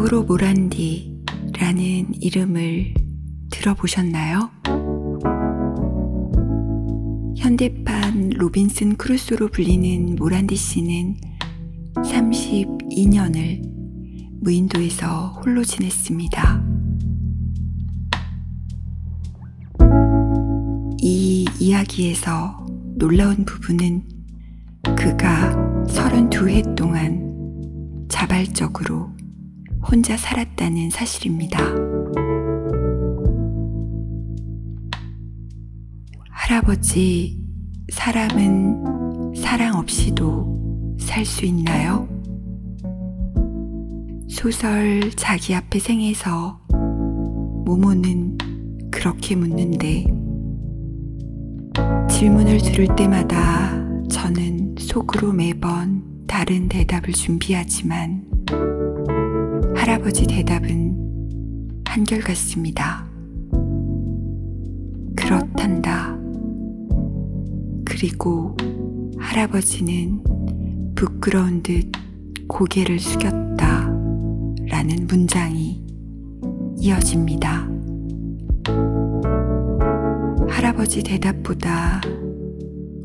마우로 모란디라는 이름을 들어보셨나요? 현대판 로빈슨 크루소로 불리는 모란디 씨는 32년을 무인도에서 홀로 지냈습니다. 이 이야기에서 놀라운 부분은 그가 32해 동안 자발적으로 혼자 살았다는 사실입니다. 할아버지, 사람은 사랑 없이도 살 수 있나요? 소설 자기 앞에 생에서 모모는 그렇게 묻는데 질문을 들을 때마다 저는 속으로 매번 다른 대답을 준비하지만 할아버지 대답은 한결같습니다. 그렇단다. 그리고 할아버지는 부끄러운 듯 고개를 숙였다 라는 문장이 이어집니다. 할아버지 대답보다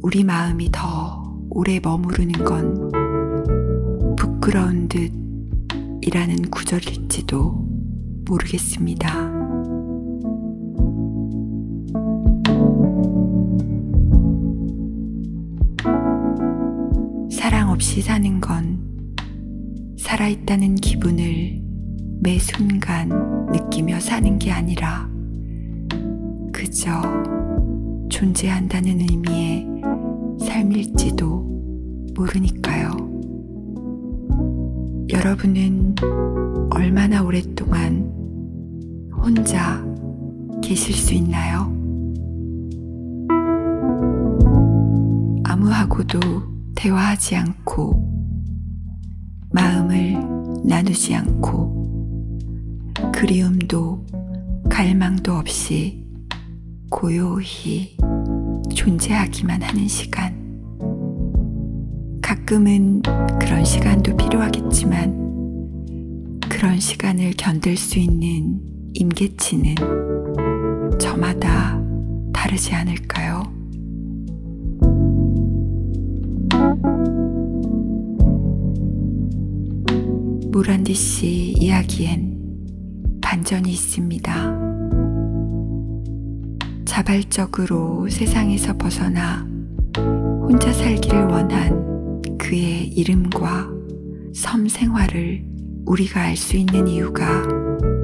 우리 마음이 더 오래 머무르는 건 부끄러운 듯 이라는 구절일지도 모르겠습니다. 사랑 없이 사는 건 살아있다는 기분을 매 순간 느끼며 사는 게 아니라 그저 존재한다는 의미의 삶일지도 모르니까요. 여러분은 얼마나 오랫동안 혼자 계실 수 있나요? 아무하고도 대화하지 않고 마음을 나누지 않고 그리움도 갈망도 없이 고요히 존재하기만 하는 시간. 가끔은 그런 시간도 필요하겠지만 그런 시간을 견딜 수 있는 임계치는 저마다 다르지 않을까요? 모란디 씨 이야기엔 반전이 있습니다. 자발적으로 세상에서 벗어나 혼자 살기를 원한 그의 이름과 섬 생활을 우리가 알 수 있는 이유가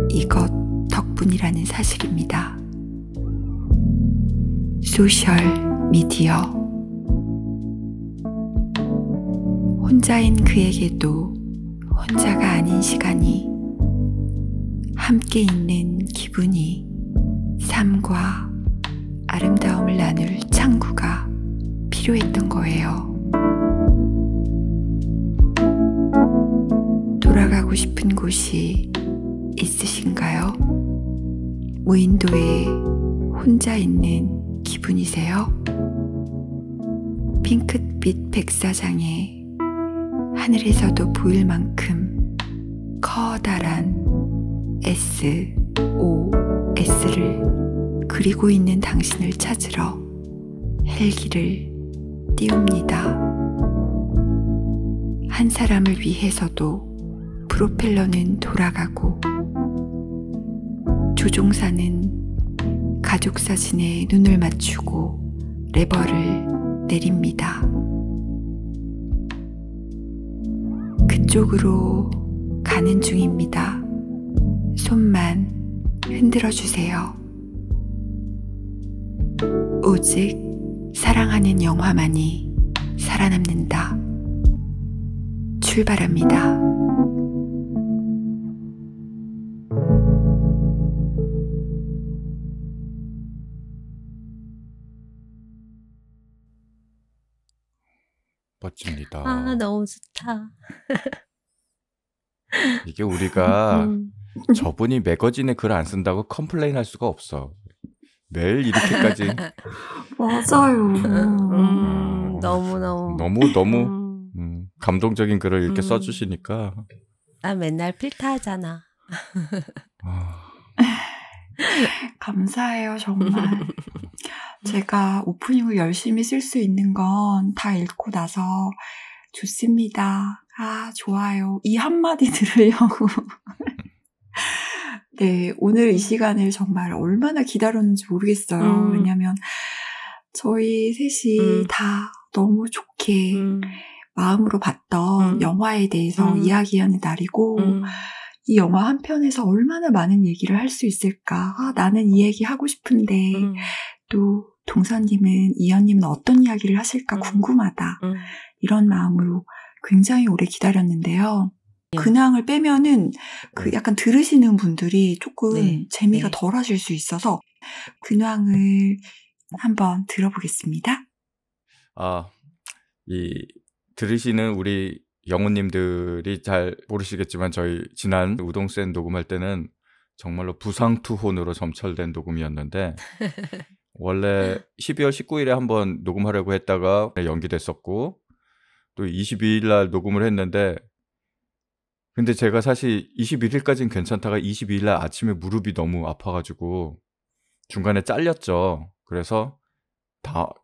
이것 덕분이라는 사실입니다. 소셜 미디어. 혼자인 그에게도 혼자가 아닌 시간이, 함께 있는 기분이, 삶과 아름다움을 나눌 창구가 필요했던 거예요. 돌아가고 싶은 곳이 있으신가요? 무인도에 혼자 있는 기분이세요? 핑크빛 백사장에 하늘에서도 보일 만큼 커다란 SOS를 그리고 있는 당신을 찾으러 헬기를 띄웁니다. 한 사람을 위해서도 프로펠러는 돌아가고 조종사는 가족 사진에 눈을 맞추고 레버를 내립니다. 그쪽으로 가는 중입니다. 손만 흔들어 주세요. 오직 사랑하는 영화만이 살아남는다. 출발합니다. 멋집니다. 아, 너무 좋다. 이게 우리가 저분이 매거진에 글 안 쓴다고 컴플레인 할 수가 없어. 매일 이렇게까지 맞아요. 너무 너무 감동적인 글을 이렇게 써주시니까. 나 맨날 필터 하잖아. 아, 감사해요, 정말. 제가 오프닝을 열심히 쓸 수 있는 건 다 읽고 나서 좋습니다. 아, 좋아요. 이 한마디 들으려고. 네, 오늘 이 시간을 정말 얼마나 기다렸는지 모르겠어요. 왜냐면 저희 셋이 다 너무 좋게 마음으로 봤던 영화에 대해서 이야기하는 날이고 이 영화 한 편에서 얼마나 많은 얘기를 할 수 있을까. 아, 나는 이 얘기 하고 싶은데 또 동서님은, 이현님은 어떤 이야기를 하실까 궁금하다. 이런 마음으로 굉장히 오래 기다렸는데요. 근황을 빼면은 그 약간 들으시는 분들이 조금 네, 재미가 네. 덜 하실 수 있어서 근황을 한번 들어보겠습니다. 아, 이 들으시는 우리 영우님들이 잘 모르시겠지만 저희 지난 우동센 녹음할 때는 정말로 부상투혼으로 점철된 녹음이었는데 원래 12월 19일에 한번 녹음하려고 했다가 연기됐었고 또 22일 날 녹음을 했는데 근데 제가 사실 21일까지는 괜찮다가 22일 날 아침에 무릎이 너무 아파가지고 중간에 잘렸죠. 그래서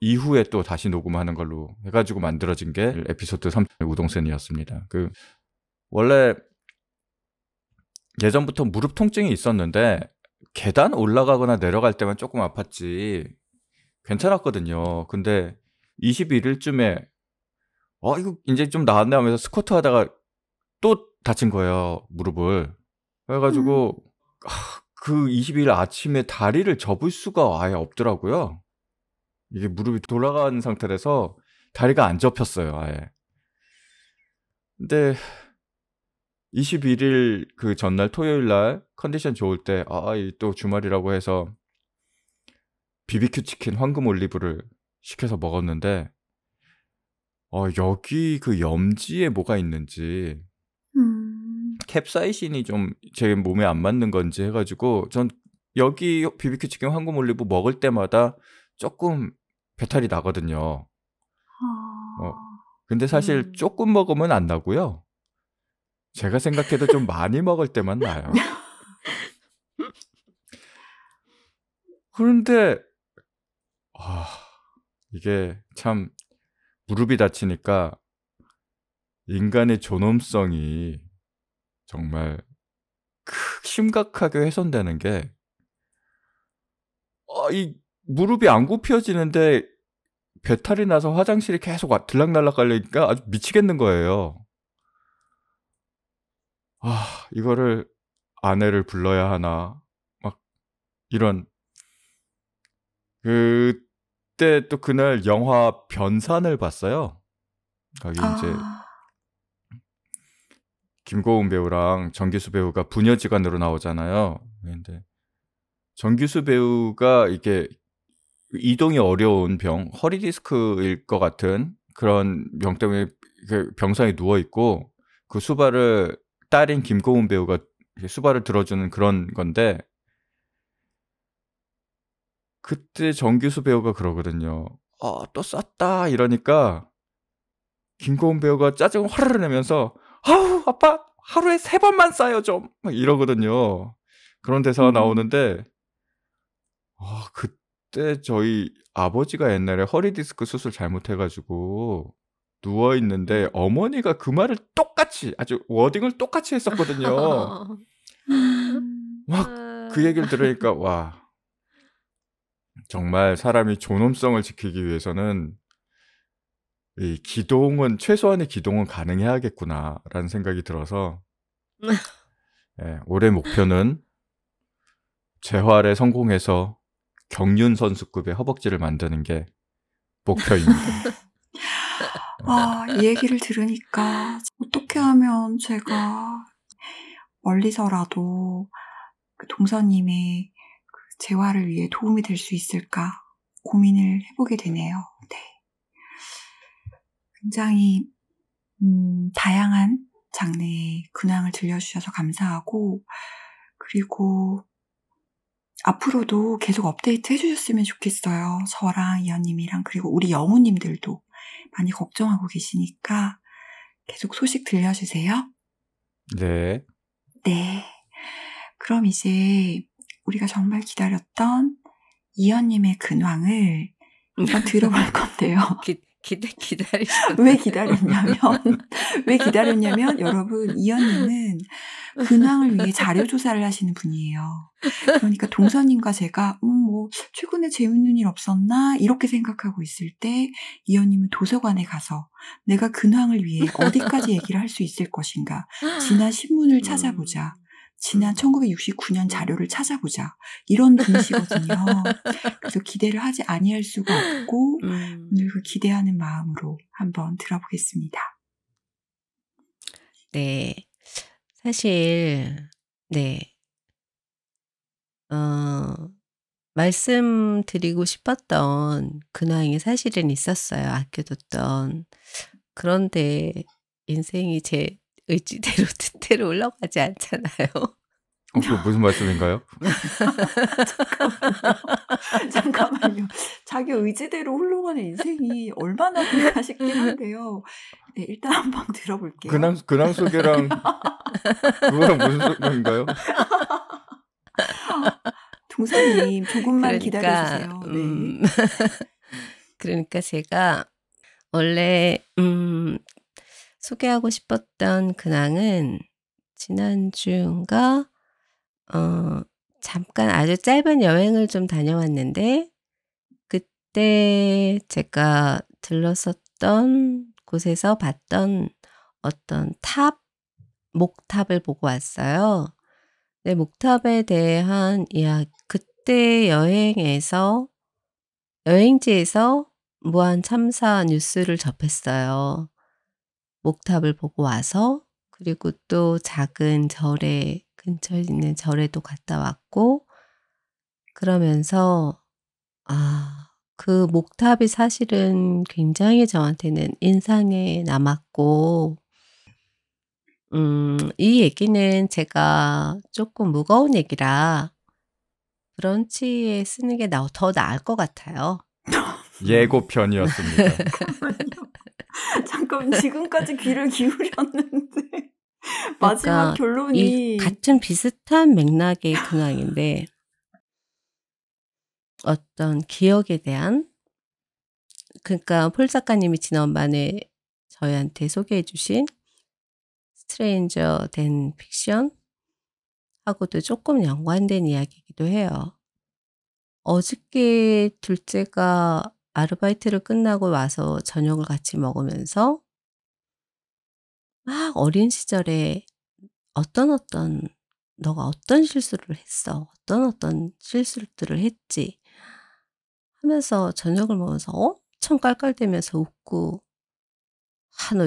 이후에 또 다시 녹음하는 걸로 해가지고 만들어진 게 에피소드 3 우동센이었습니다. 원래 예전부터 무릎 통증이 있었는데 계단 올라가거나 내려갈 때만 조금 아팠지 괜찮았거든요. 근데 21일쯤에 이거 이제 좀 나았네 하면서 스쿼트 하다가 또 다친 거예요, 무릎을. 그래가지고 그 22일 아침에 다리를 접을 수가 아예 없더라고요. 이게 무릎이 돌아간 상태라서 다리가 안 접혔어요, 아예. 근데 21일 그 전날 토요일 날 컨디션 좋을 때 또 주말이라고 해서 BBQ 치킨 황금 올리브를 시켜서 먹었는데 여기 그 염지에 뭐가 있는지 캡사이신이 좀 제 몸에 안 맞는 건지 해가지고 전 여기 BBQ 치킨 황금 올리브 먹을 때마다 조금 배탈이 나거든요. 근데 사실 조금 먹으면 안 나고요. 제가 생각해도 좀 많이 먹을 때만 나요. 그런데 이게 참 무릎이 다치니까 인간의 존엄성이 정말 심각하게 훼손되는 게 이 무릎이 안 굽혀지는데 배탈이 나서 화장실에 계속 들락날락 걸리니까 아주 미치겠는 거예요. 이거를 아내를 불러야 하나 막 이런. 그때 또 그날 영화 변산을 봤어요. 거기 이제 김고은 배우랑 정기수 배우가 부녀지간으로 나오잖아요. 근데 정기수 배우가 이게 이동이 어려운 병, 허리 디스크일 것 같은 그런 병 때문에 병상에 누워 있고 그 수발을 딸인 김고은 배우가 수발을 들어주는 그런 건데 그때 정기수 배우가 그러거든요. 또 쌌다 이러니까 김고은 배우가 짜증을 화르르 내면서 아우 아빠 하루에 3번만 싸요 좀 막 이러거든요. 그런 대사가 나오는데 그때 저희 아버지가 옛날에 허리 디스크 수술 잘못해가지고 누워있는데 어머니가 그 말을 똑같이 아주 워딩을 똑같이 했었거든요. 막 그 얘기를 들으니까 와 정말 사람이 존엄성을 지키기 위해서는 이 기동은 최소한의 기동은 가능해야겠구나라는 생각이 들어서 올해 목표는 재활에 성공해서 경륜 선수급의 허벅지를 만드는 게 목표입니다. 이 얘기를 들으니까 어떻게 하면 제가 멀리서라도 그 동서님의 그 재활을 위해 도움이 될 수 있을까 고민을 해보게 되네요. 네. 굉장히 다양한 장르의 근황을 들려주셔서 감사하고 그리고 앞으로도 계속 업데이트 해주셨으면 좋겠어요. 저랑 이현님이랑 그리고 우리 영우님들도 많이 걱정하고 계시니까 계속 소식 들려주세요. 네. 네. 그럼 이제 우리가 정말 기다렸던 이현님의 근황을 한번 들어볼 건데요. 왜 기다렸냐면 여러분, 이현님은 근황을 위해 자료 조사를 하시는 분이에요. 그러니까 동서님과 제가 최근에 재밌는 일 없었나 이렇게 생각하고 있을 때 이현님은 도서관에 가서 내가 근황을 위해 어디까지 얘기를 할 수 있을 것인가, 지난 신문을 찾아보자, 지난 1969년 자료를 찾아보자, 이런 분이시거든요. 그래서 기대를 하지 아니할 수가 없고 오늘 그 기대하는 마음으로 한번 들어보겠습니다. 네, 사실 네, 말씀드리고 싶었던 근황이 사실은 있었어요. 아껴뒀던. 그런데 인생이 제 의지대로 뜻대로 흘러가지 않잖아요. 그거 무슨 말씀인가요? 잠깐만요. 자기 의지대로 흘러가는 인생이 얼마나 될까 싶긴 한데요. 네, 일단 한번 들어볼게요. 근황 소개랑 그거랑 무슨 소리인가요? 동서님, 조금만 기다려주세요. 네. 그러니까 제가 원래 소개하고 싶었던 근황은 지난주인가 잠깐 아주 짧은 여행을 좀 다녀왔는데, 그때 제가 들렀었던 곳에서 봤던 어떤 목탑을 보고 왔어요. 네, 목탑에 대한 이야기, 그때 여행지에서 무한 참사 뉴스를 접했어요. 목탑을 보고 와서, 그리고 또 작은 절에, 근처에 있는 절에도 갔다 왔고, 그러면서 그 목탑이 사실은 굉장히 저한테는 인상에 남았고, 이 얘기는 제가 조금 무거운 얘기라 브런치에 쓰는 게 더 나을 것 같아요. 예고편이었습니다. 잠깐만, 지금까지 귀를 기울였는데 마지막 그러니까 결론이 같은 비슷한 맥락의 근황인데, 어떤 기억에 대한, 그러니까 폴 작가님이 지난번에 저희한테 소개해 주신 스트레인저 된 픽션 하고도 조금 연관된 이야기이기도 해요. 어저께 둘째가 아르바이트를 끝나고 와서 저녁을 같이 먹으면서 막 어린 시절에 너가 어떤 실수를 했어, 어떤 실수들을 했지 하면서 저녁을 먹으면서 엄청 깔깔대면서 웃고, 너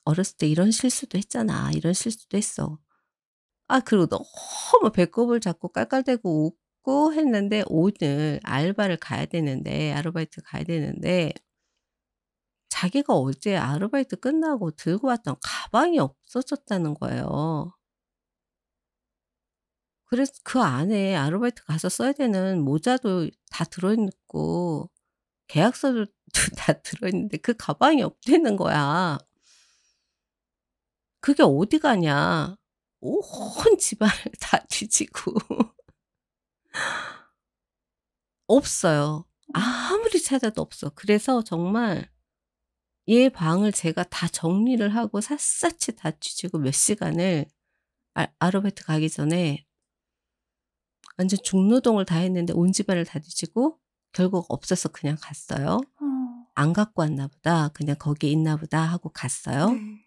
어렸을 때 이런 실수도 했잖아, 이런 실수도 했어. 그리고 너무 배꼽을 잡고 깔깔대고 웃고 했는데, 오늘 아르바이트 가야 되는데 자기가 어제 아르바이트 끝나고 들고 왔던 가방이 없어졌다는 거예요. 그래서 그 안에 아르바이트 가서 써야 되는 모자도 다 들어있고 계약서도 다 들어있는데 그 가방이 없다는 거야. 그게 어디 가냐. 온 집안을 다 뒤지고 없어요. 아무리 찾아도 없어. 그래서 정말 얘 방을 제가 다 정리를 하고 샅샅이 다 뒤지고 몇 시간을 아르바이트 가기 전에 완전 중노동을 다 했는데 온 집안을 다 뒤지고 결국 없어서 그냥 갔어요. 안 갖고 왔나 보다, 그냥 거기에 있나 보다 하고 갔어요. 네.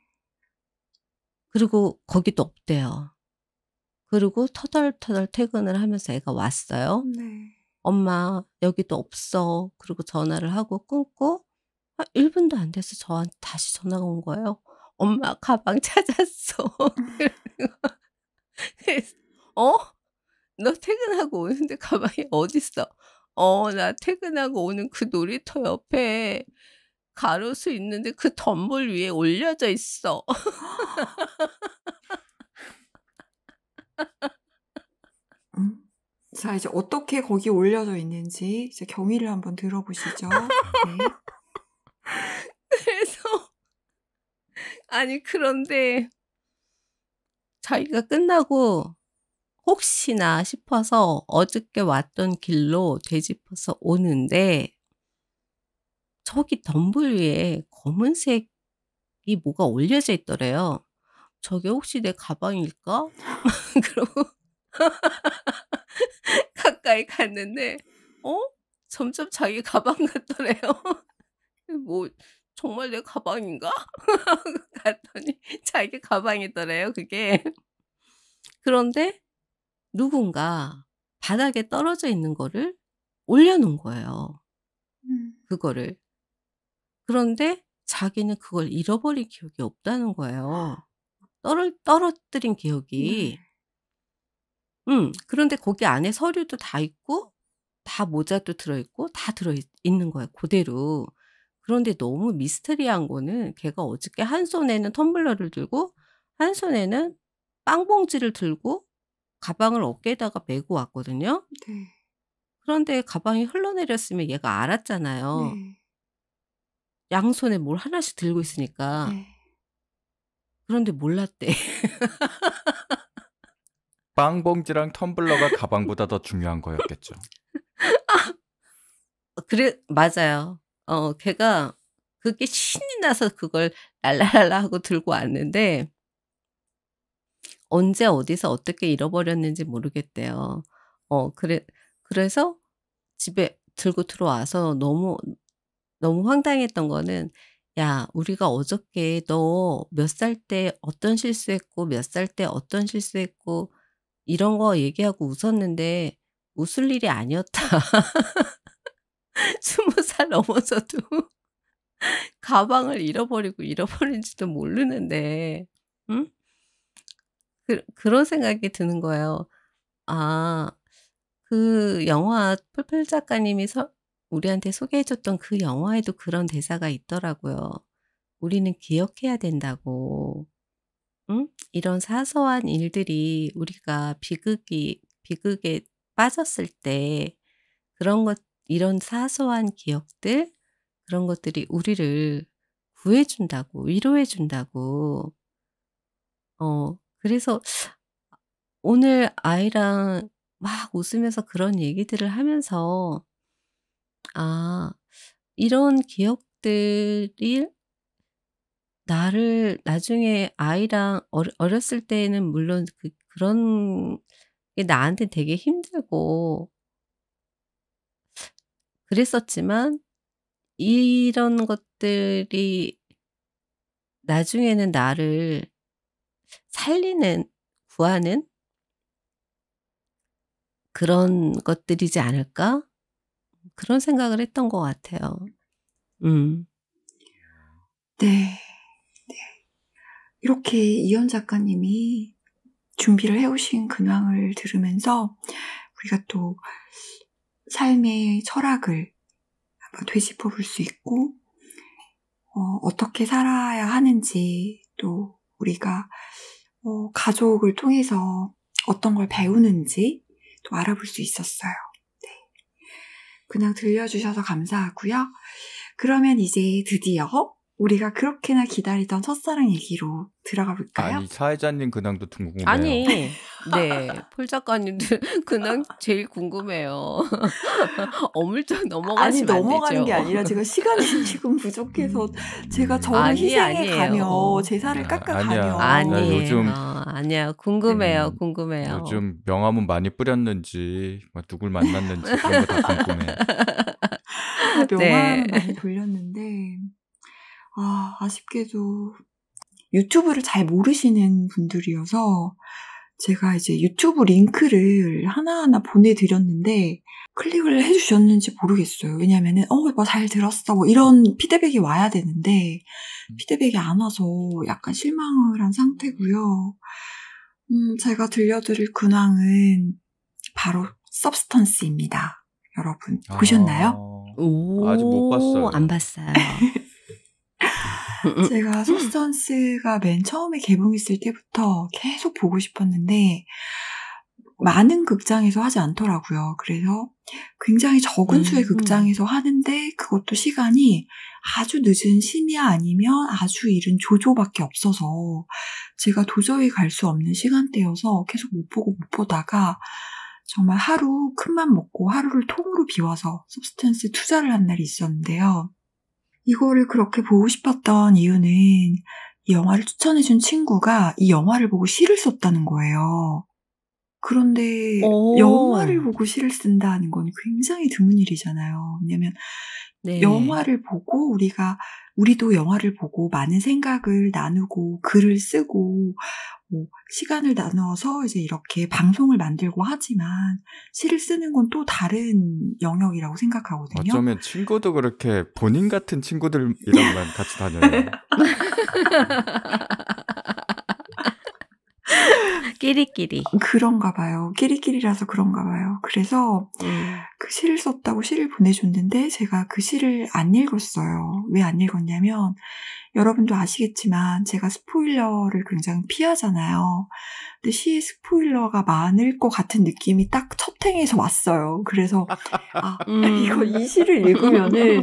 그리고 거기도 없대요. 그리고 터덜터덜 퇴근을 하면서 애가 왔어요. 네. 엄마 여기도 없어. 그리고 전화를 하고 끊고 1분도 안 돼서 저한테 다시 전화가 온 거예요. 엄마 가방 찾았어. 그래서 너 퇴근하고 오는데 가방이 어딨어? 나 퇴근하고 오는 그 놀이터 옆에 가로수 있는데 그 덤불 위에 올려져 있어. 자, 이제 어떻게 거기 올려져 있는지 이제 경위를 한번 들어보시죠. 네. 그래서 그런데 자기가 끝나고 혹시나 싶어서 어저께 왔던 길로 되짚어서 오는데 저기 덤불 위에 검은색이 뭐가 올려져 있더래요. 저게 혹시 내 가방일까? 그러고 가까이 갔는데 점점 자기 가방 같더래요. 뭐 정말 내 가방인가? 갔더니 자기 가방이더래요, 그게. 그런데 누군가 바닥에 떨어져 있는 거를 올려놓은 거예요. 그거를. 그런데 자기는 그걸 잃어버린 기억이 없다는 거예요. 떨어뜨린 기억이. 그런데 거기 안에 서류도 다 있고 다 모자도 들어있고 다 들어있는 거예요. 그대로. 그런데 너무 미스터리한 거는 걔가 어저께 한 손에는 텀블러를 들고 한 손에는 빵봉지를 들고 가방을 어깨에다가 메고 왔거든요. 네. 그런데 가방이 흘러내렸으면 얘가 알았잖아요. 네. 양손에 뭘 하나씩 들고 있으니까. 네. 그런데 몰랐대. 빵봉지랑 텀블러가 가방보다 더 중요한 거였겠죠. 그래, 맞아요. 걔가 그게 신이 나서 그걸 랄랄랄라 하고 들고 왔는데 언제 어디서 어떻게 잃어버렸는지 모르겠대요. 그래서 집에 들고 들어와서 너무 황당했던 거는 야, 우리가 어저께 너 몇 살 때 어떤 실수했고 몇 살 때 어떤 실수했고 이런 거 얘기하고 웃었는데 웃을 일이 아니었다. 20살 넘어서도 가방을 잃어버린지도 모르는데, 응? 그런 생각이 드는 거예요. 아, 그 영화 펄펄 작가님이 우리한테 소개해줬던 그 영화에도 그런 대사가 있더라고요. 우리는 기억해야 된다고. 응? 이런 사소한 일들이 우리가 비극에 빠졌을 때 이런 사소한 기억들, 그런 것들이 우리를 구해준다고, 위로해준다고. 그래서 오늘 아이랑 막 웃으면서 그런 얘기들을 하면서, 이런 기억들이 나를 나중에 아이랑 어렸을 때에는 물론 그런 게 나한테 되게 힘들고 그랬었지만 이런 것들이 나중에는 나를 구하는 그런 것들이지 않을까? 그런 생각을 했던 것 같아요. 네. 이렇게 이현 작가님이 준비를 해오신 근황을 들으면서 우리가 또 삶의 철학을 한번 되짚어 볼 수 있고 어떻게 살아야 하는지 또 우리가 가족을 통해서 어떤 걸 배우는지 또 알아볼 수 있었어요. 네. 그냥 들려주셔서 감사하고요. 그러면 이제 드디어 우리가 그렇게나 기다리던 첫사랑 얘기로 들어가 볼까요? 아니, 사회자님 근황도 궁금해요. 아니, 네. 폴 작가님들 근황 제일 궁금해요. 어물쩍 넘어가시면 안 되죠. 넘어가는 게 아니라 제가 시간이 지금 부족해서 제가 저를 희생해 가며 제사를 깎아가며 아니야. 궁금해요. 요즘 명함은 많이 뿌렸는지 누굴 만났는지 그런 거 다 궁금해요. 명함은 많이 돌렸는데 아쉽게도 유튜브를 잘 모르시는 분들이어서 제가 이제 유튜브 링크를 하나하나 보내드렸는데 클릭을 해주셨는지 모르겠어요. 왜냐면은 뭐 잘 들었어 뭐 이런 피드백이 와야 되는데 피드백이 안 와서 약간 실망을 한 상태고요. 제가 들려드릴 근황은 바로 서브스턴스입니다. 여러분 보셨나요? 아직 못 봤어요. 안 봤어요. 제가 서브스턴스가 맨 처음에 개봉했을 때부터 계속 보고 싶었는데 많은 극장에서 하지 않더라고요. 그래서 굉장히 적은 수의 극장에서 하는데 그것도 시간이 아주 늦은 심야 아니면 아주 이른 조조밖에 없어서 제가 도저히 갈 수 없는 시간대여서 계속 못 보다가 정말 하루 큰맘 먹고 하루를 통으로 비워서 서브스턴스에 투자를 한 날이 있었는데요. 이거를 그렇게 보고 싶었던 이유는 이 영화를 추천해준 친구가 이 영화를 보고 시를 썼다는 거예요. 그런데 영화를 보고 시를 쓴다는 건 굉장히 드문 일이잖아요. 왜냐면 네. 영화를 보고 우리도 영화를 보고 많은 생각을 나누고 글을 쓰고 뭐 시간을 나누어서 이제 이렇게 방송을 만들고 하지만 시를 쓰는 건 또 다른 영역이라고 생각하거든요. 어쩌면 친구도 그렇게 본인 같은 친구들이랑만 같이 다녀요. 끼리끼리. 그런가 봐요. 끼리끼리라서 그런가 봐요. 그래서 그 시를 썼다고 시를 보내줬는데 제가 그 시를 안 읽었어요. 왜 안 읽었냐면 여러분도 아시겠지만 제가 스포일러를 굉장히 피하잖아요. 근데 시에 스포일러가 많을 것 같은 느낌이 딱 첫 행에서 왔어요. 그래서 이 시를 읽으면은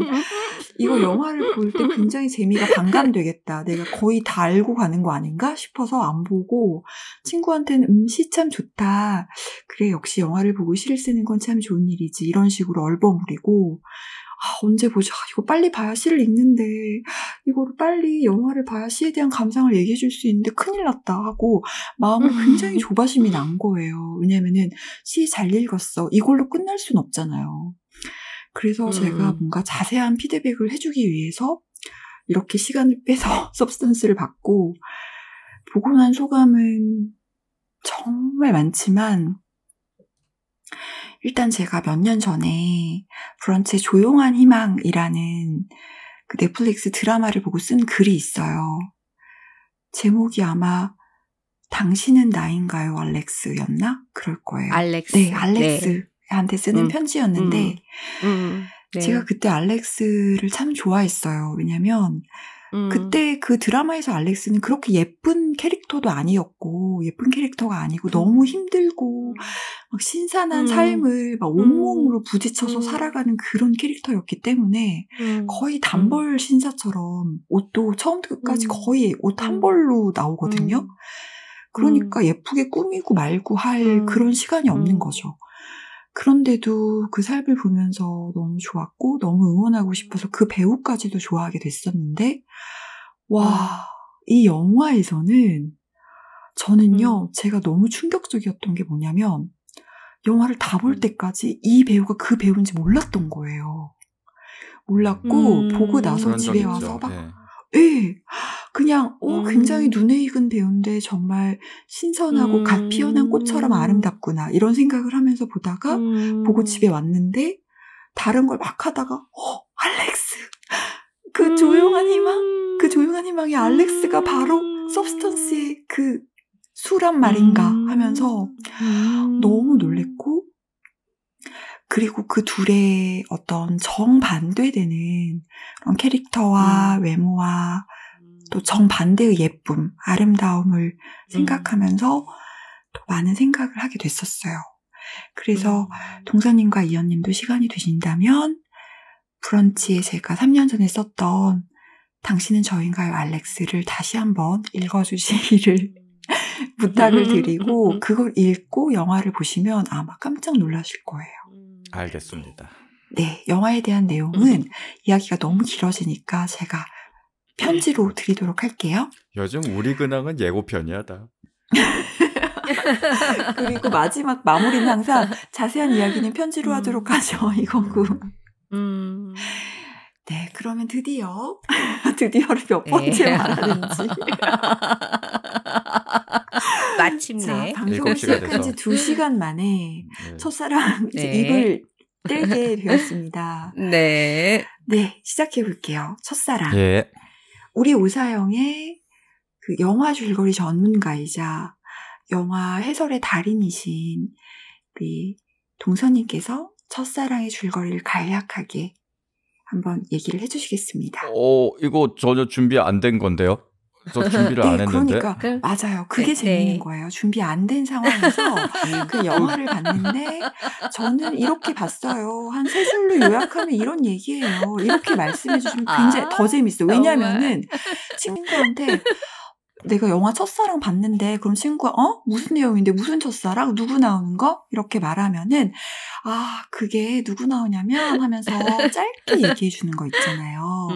이거 영화를 볼 때 굉장히 재미가 반감되겠다. 내가 거의 다 알고 가는 거 아닌가 싶어서 안 보고 친구한테는 시 참 좋다. 그래 역시 영화를 보고 시를 쓰는 건 참 좋은 일이지. 이런 식으로 얼버무리고 언제 보자. 이거 빨리 봐야 시를 읽는데 이거를 빨리 영화를 봐야 시에 대한 감상을 얘기해 줄 수 있는데 큰일 났다 하고 마음을 굉장히 조바심이 난 거예요. 왜냐면은 시 잘 읽었어. 이걸로 끝날 순 없잖아요. 그래서 제가 뭔가 자세한 피드백을 해주기 위해서 이렇게 시간을 빼서 서브스턴스를 받고 보고 난 소감은 정말 많지만 일단 제가 몇 년 전에 브런치의 조용한 희망이라는 그 넷플릭스 드라마를 보고 쓴 글이 있어요. 제목이 아마 당신은 나인가요, 알렉스였나? 그럴 거예요. 알렉스. 네, 알렉스한테 쓰는 편지였는데 네. 제가 그때 알렉스를 참 좋아했어요. 왜냐면 그때 그 드라마에서 알렉스는 그렇게 예쁜 캐릭터도 아니었고 예쁜 캐릭터가 아니고 너무 힘들고 막 신선한 삶을 막 온몸으로 부딪혀서 살아가는 그런 캐릭터였기 때문에 거의 단벌 신사처럼 옷도 처음부터 끝까지 거의 옷 한 벌로 나오거든요. 그러니까 예쁘게 꾸미고 말고 할 그런 시간이 없는 거죠. 그런데도 그 삶을 보면서 너무 좋았고 너무 응원하고 싶어서 그 배우까지도 좋아하게 됐었는데 와, 이 영화에서는 저는요 제가 너무 충격적이었던 게 뭐냐면 영화를 다 볼 때까지 이 배우가 그 배우인지 몰랐던 거예요. 몰랐고 보고 나서 집에 와서 막 예, 그냥 굉장히 눈에 익은 배우인데 정말 신선하고 갓 피어난 꽃처럼 아름답구나 이런 생각을 하면서 보다가 보고 집에 왔는데 다른 걸 막 하다가 알렉스 그 조용한 희망의 알렉스가 바로 서브스턴스의 그 수란 말인가 하면서 너무 놀랬고 그리고 그 둘의 어떤 정반대되는 그런 캐릭터와 외모와 또 정반대의 예쁨, 아름다움을 생각하면서 또 많은 생각을 하게 됐었어요. 그래서 동서님과 이현님도 시간이 되신다면 브런치에 제가 3년 전에 썼던 당신은 저인가요 알렉스를 다시 한번 읽어주시기를 부탁을 드리고 그걸 읽고 영화를 보시면 아마 깜짝 놀라실 거예요. 알겠습니다. 네, 영화에 대한 내용은 이야기가 너무 길어지니까 제가 편지로 드리도록 할게요. 요즘 우리 근황은 예고편이야다. 그리고 마지막 마무리는 항상 자세한 이야기는 편지로 하도록 하죠. 이거고. 네, 그러면 드디어를 몇 번째 말하는지. 마침내. 자, 방송을 시작한 지 2시간 만에 첫사랑 입을 떼게 되었습니다. 네. 네, 시작해 볼게요. 첫사랑. 예. 우리 오사영의 그 영화 줄거리 전문가이자 영화 해설의 달인이신 우리 동서님께서 첫사랑의 줄거리를 간략하게 한번 얘기를 해주시겠습니다. 이거 전혀 준비 안 된 건데요. 저 준비를 안 했는데. 그러니까 맞아요. 그게 재밌는 거예요. 준비 안 된 상황에서 그 영화를 봤는데 저는 이렇게 봤어요. 한 세 줄로 요약하면 이런 얘기예요. 이렇게 말씀해 주시면 굉장히 더 재밌어요. 왜냐하면은 친구한테 내가 영화 첫사랑 봤는데 그럼 친구가 무슨 내용인데 무슨 첫사랑? 누구 나오는 거? 이렇게 말하면은 그게 누구 나오냐면 하면서 짧게 얘기해 주는 거 있잖아요.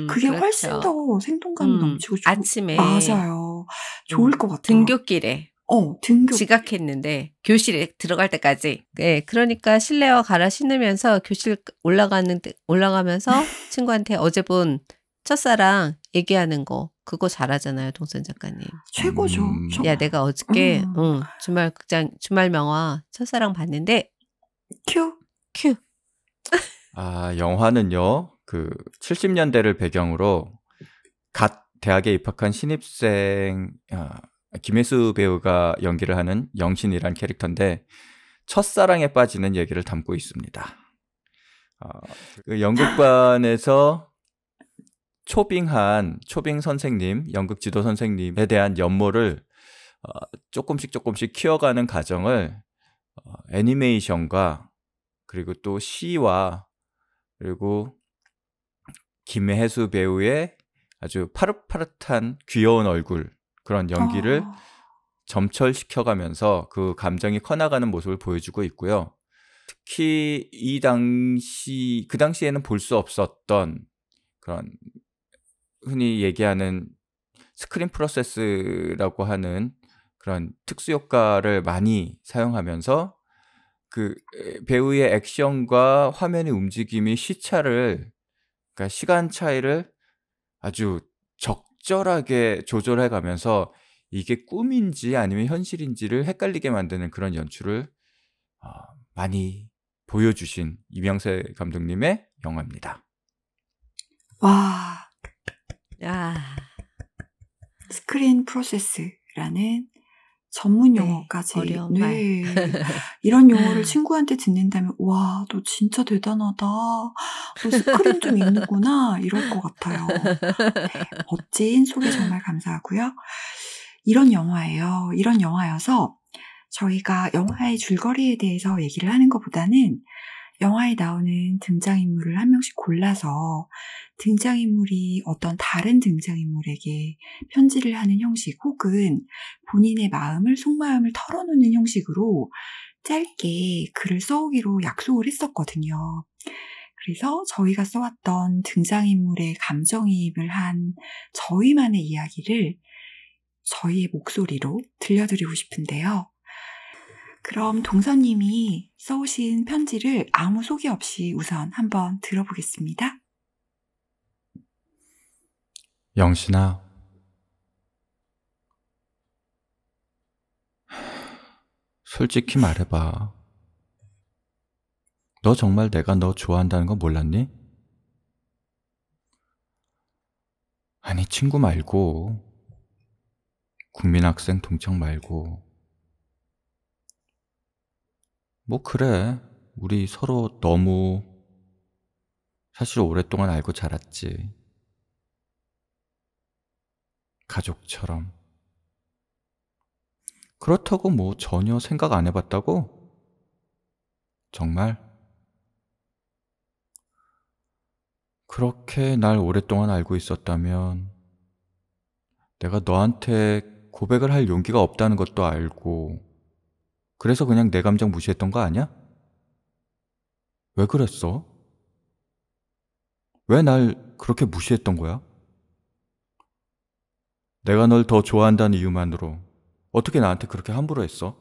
그게 그렇죠. 훨씬 더 생동감이 넘치고 아침에 맞아요. 좋을 것 같아요. 등굣길에 등굣 지각했는데 교실에 들어갈 때까지. 네, 그러니까 실내화 갈아 신으면서 교실 올라가면서 친구한테 어제 본 첫사랑 얘기하는 거 그거 잘하잖아요, 동선 작가님. 최고죠. 야, 내가 어저께 주말 명화 첫사랑 봤는데 큐. 영화는요. 그 70년대를 배경으로 갓 대학에 입학한 신입생 김혜수 배우가 연기를 하는 영신이란 캐릭터인데 첫사랑에 빠지는 얘기를 담고 있습니다. 그 연극반에서 초빙 선생님, 연극 지도 선생님에 대한 연모를 조금씩 키워가는 과정을 애니메이션과 그리고 또 시와 그리고 김혜수 배우의 아주 파릇파릇한 귀여운 얼굴 그런 연기를 점철시켜가면서 그 감정이 커나가는 모습을 보여주고 있고요. 특히 그 당시에는 볼 수 없었던 그런 흔히 얘기하는 스크린 프로세스라고 하는 그런 특수 효과를 많이 사용하면서 그 배우의 액션과 화면의 움직임이 그러니까 시간 차이를 아주 적절하게 조절해 가면서 이게 꿈인지 아니면 현실인지를 헷갈리게 만드는 그런 연출을 많이 보여주신 이명세 감독님의 영화입니다. 와. 스크린 프로세스라는 전문 용어까지. 어려운 말. 이런 용어를 친구한테 듣는다면 와, 너 진짜 대단하다. 너 스크린 좀 읽는구나. 이럴 것 같아요. 멋진 소개 정말 감사하고요. 이런 영화예요. 이런 영화여서 저희가 영화의 줄거리에 대해서 얘기를 하는 것보다는 영화에 나오는 등장인물을 한 명씩 골라서 등장인물이 어떤 다른 등장인물에게 편지를 하는 형식 혹은 본인의 속마음을 털어놓는 형식으로 짧게 글을 써오기로 약속을 했었거든요. 그래서 저희가 써왔던 등장인물의 감정이입을 한 저희만의 이야기를 저희의 목소리로 들려드리고 싶은데요. 그럼 동서님이 써오신 편지를 아무 소개 없이 우선 한번 들어보겠습니다. 영신아, 솔직히 말해봐. 너 정말 내가 너 좋아한다는 거 몰랐니? 아니, 친구 말고, 국민학생 동창 말고. 뭐 그래, 우리 서로 너무 사실 오랫동안 알고 자랐지. 가족처럼. 그렇다고 뭐 전혀 생각 안 해봤다고? 정말? 그렇게 날 오랫동안 알고 있었다면 내가 너한테 고백을 할 용기가 없다는 것도 알고 그래서 그냥 내 감정 무시했던 거 아니야? 왜 그랬어? 왜 날 그렇게 무시했던 거야? 내가 널 더 좋아한다는 이유만으로 어떻게 나한테 그렇게 함부로 했어?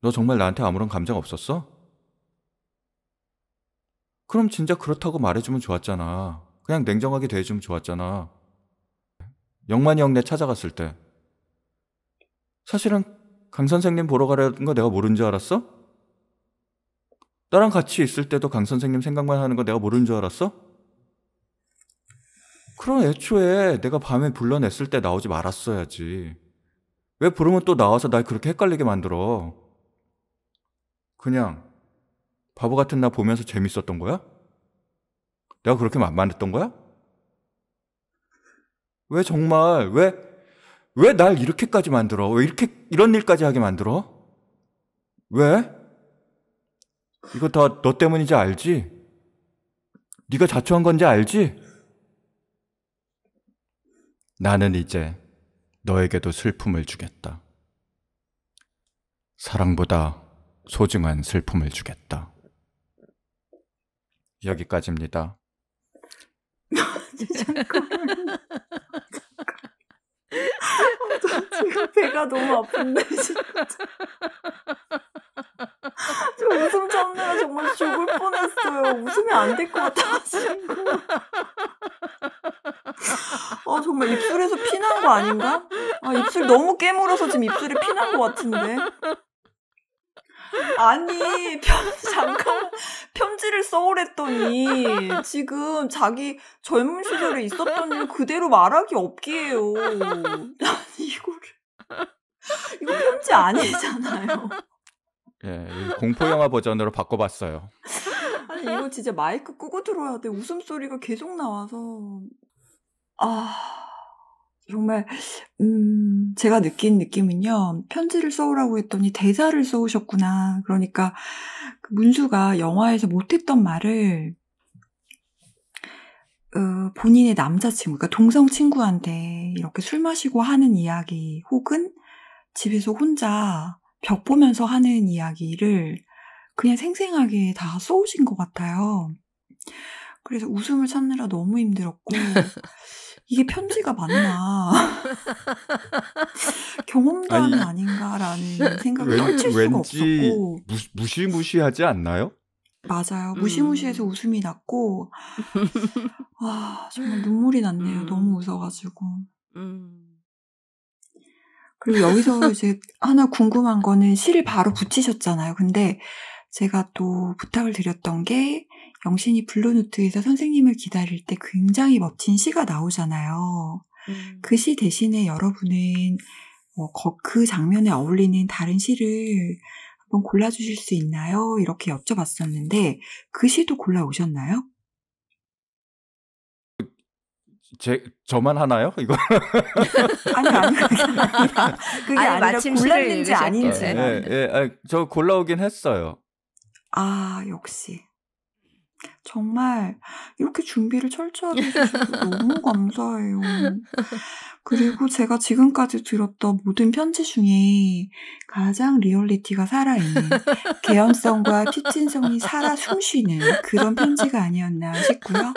너 정말 나한테 아무런 감정 없었어? 그럼 진짜 그렇다고 말해주면 좋았잖아. 그냥 냉정하게 대해주면 좋았잖아. 영만이 형네 찾아갔을 때 사실은 강 선생님 보러 가려는 거 내가 모르는 줄 알았어? 나랑 같이 있을 때도 강 선생님 생각만 하는 거 내가 모르는 줄 알았어? 그럼 애초에 내가 밤에 불러냈을 때 나오지 말았어야지. 왜 부르면 또 나와서 날 그렇게 헷갈리게 만들어? 그냥 바보 같은 나 보면서 재밌었던 거야? 내가 그렇게 만만했던 거야? 왜 정말 왜 날 이렇게까지 만들어? 왜 이런 일까지 하게 만들어? 왜? 이거 다 너 때문인지 알지? 네가 자초한 건지 알지? 나는 이제 너에게도 슬픔을 주겠다. 사랑보다 소중한 슬픔을 주겠다. 여기까지입니다. 잠깐만. 지금 배가 너무 아픈데 진짜. 저 웃음 참느라 정말 죽을 뻔했어요. 웃으면 안 될 것 같아가지고. 정말 입술에서 피난 거 아닌가? 입술 너무 깨물어서 지금 입술에 피난 것 같은데. 아니, 잠깐 편지를 써오랬더니 지금 자기 젊은 시절에 있었던 일 그대로 말하기 없기에요. 아니, 이거 편지 아니잖아요. 예, 공포영화 버전으로 바꿔봤어요. 아니, 이거 진짜 마이크 끄고 들어야 돼. 웃음소리가 계속 나와서. 정말 제가 느낀 느낌은요. 편지를 써오라고 했더니 대사를 써오셨구나. 그러니까 그 문수가 영화에서 못했던 말을 본인의 남자친구, 그러니까 동성 친구한테 이렇게 술 마시고 하는 이야기 혹은 집에서 혼자 벽 보면서 하는 이야기를 그냥 생생하게 다 써오신 것 같아요. 그래서 웃음을 참느라 너무 힘들었고 이게 편지가 맞나 경험담이 아닌가라는 생각을 떨칠 수가 없었고 무시무시하지 않나요? 맞아요. 무시무시해서 웃음이 났고 정말 눈물이 났네요. 너무 웃어가지고 그리고 여기서 이제 하나 궁금한 거는 시를 바로 붙이셨잖아요. 근데 제가 또 부탁을 드렸던 게 영신이 블루노트에서 선생님을 기다릴 때 굉장히 멋진 시가 나오잖아요. 그 시 대신에 여러분은 그 장면에 어울리는 다른 시를 한번 골라주실 수 있나요? 이렇게 여쭤봤었는데 그 시도 골라오셨나요? 저만 하나요? 이거? 아니, 그게 아니라 골랐는지 아닌지. 저 골라오긴 했어요. 역시. 정말 이렇게 준비를 철저하게 해주셔서 너무 감사해요. 그리고 제가 지금까지 들었던 모든 편지 중에 가장 리얼리티가 살아있는 개연성과 튀진성이 살아 숨쉬는 그런 편지가 아니었나 싶고요.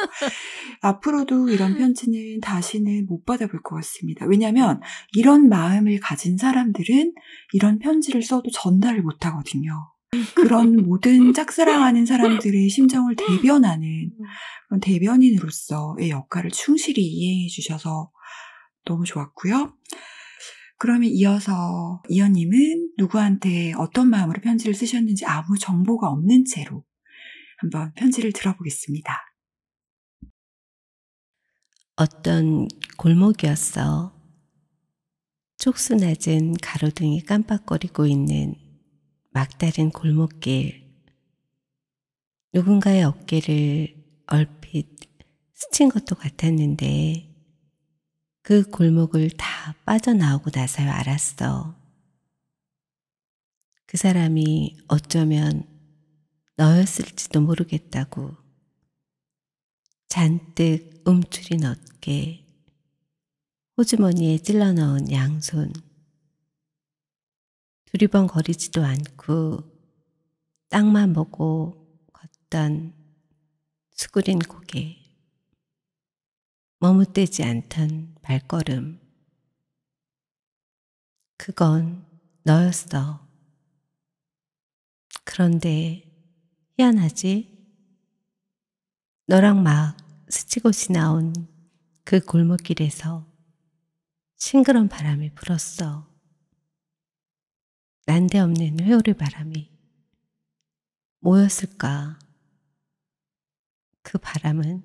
앞으로도 이런 편지는 다시는 못 받아볼 것 같습니다. 왜냐하면 이런 마음을 가진 사람들은 이런 편지를 써도 전달을 못하거든요. 그런 모든 짝사랑하는 사람들의 심정을 대변하는 그런 대변인으로서의 역할을 충실히 이행해 주셔서 너무 좋았고요. 그러면 이어서 이현님은 누구한테 어떤 마음으로 편지를 쓰셨는지 아무 정보가 없는 채로 한번 편지를 들어보겠습니다. 어떤 골목이었어. 촉수 낮은 가로등이 깜빡거리고 있는 막다른 골목길. 누군가의 어깨를 얼핏 스친 것도 같았는데 그 골목을 다 빠져나오고 나서야 알았어. 그 사람이 어쩌면 너였을지도 모르겠다고. 잔뜩 움츠린 어깨, 호주머니에 찔러 넣은 양손, 두리번거리지도 않고 땅만 보고 걷던 수그린 고개, 머뭇대지 않던 발걸음. 그건 너였어. 그런데 희한하지? 너랑 막 스치고 지나온 그 골목길에서 싱그런 바람이 불었어. 난데없는 회오리 바람이. 뭐였을까? 그 바람은?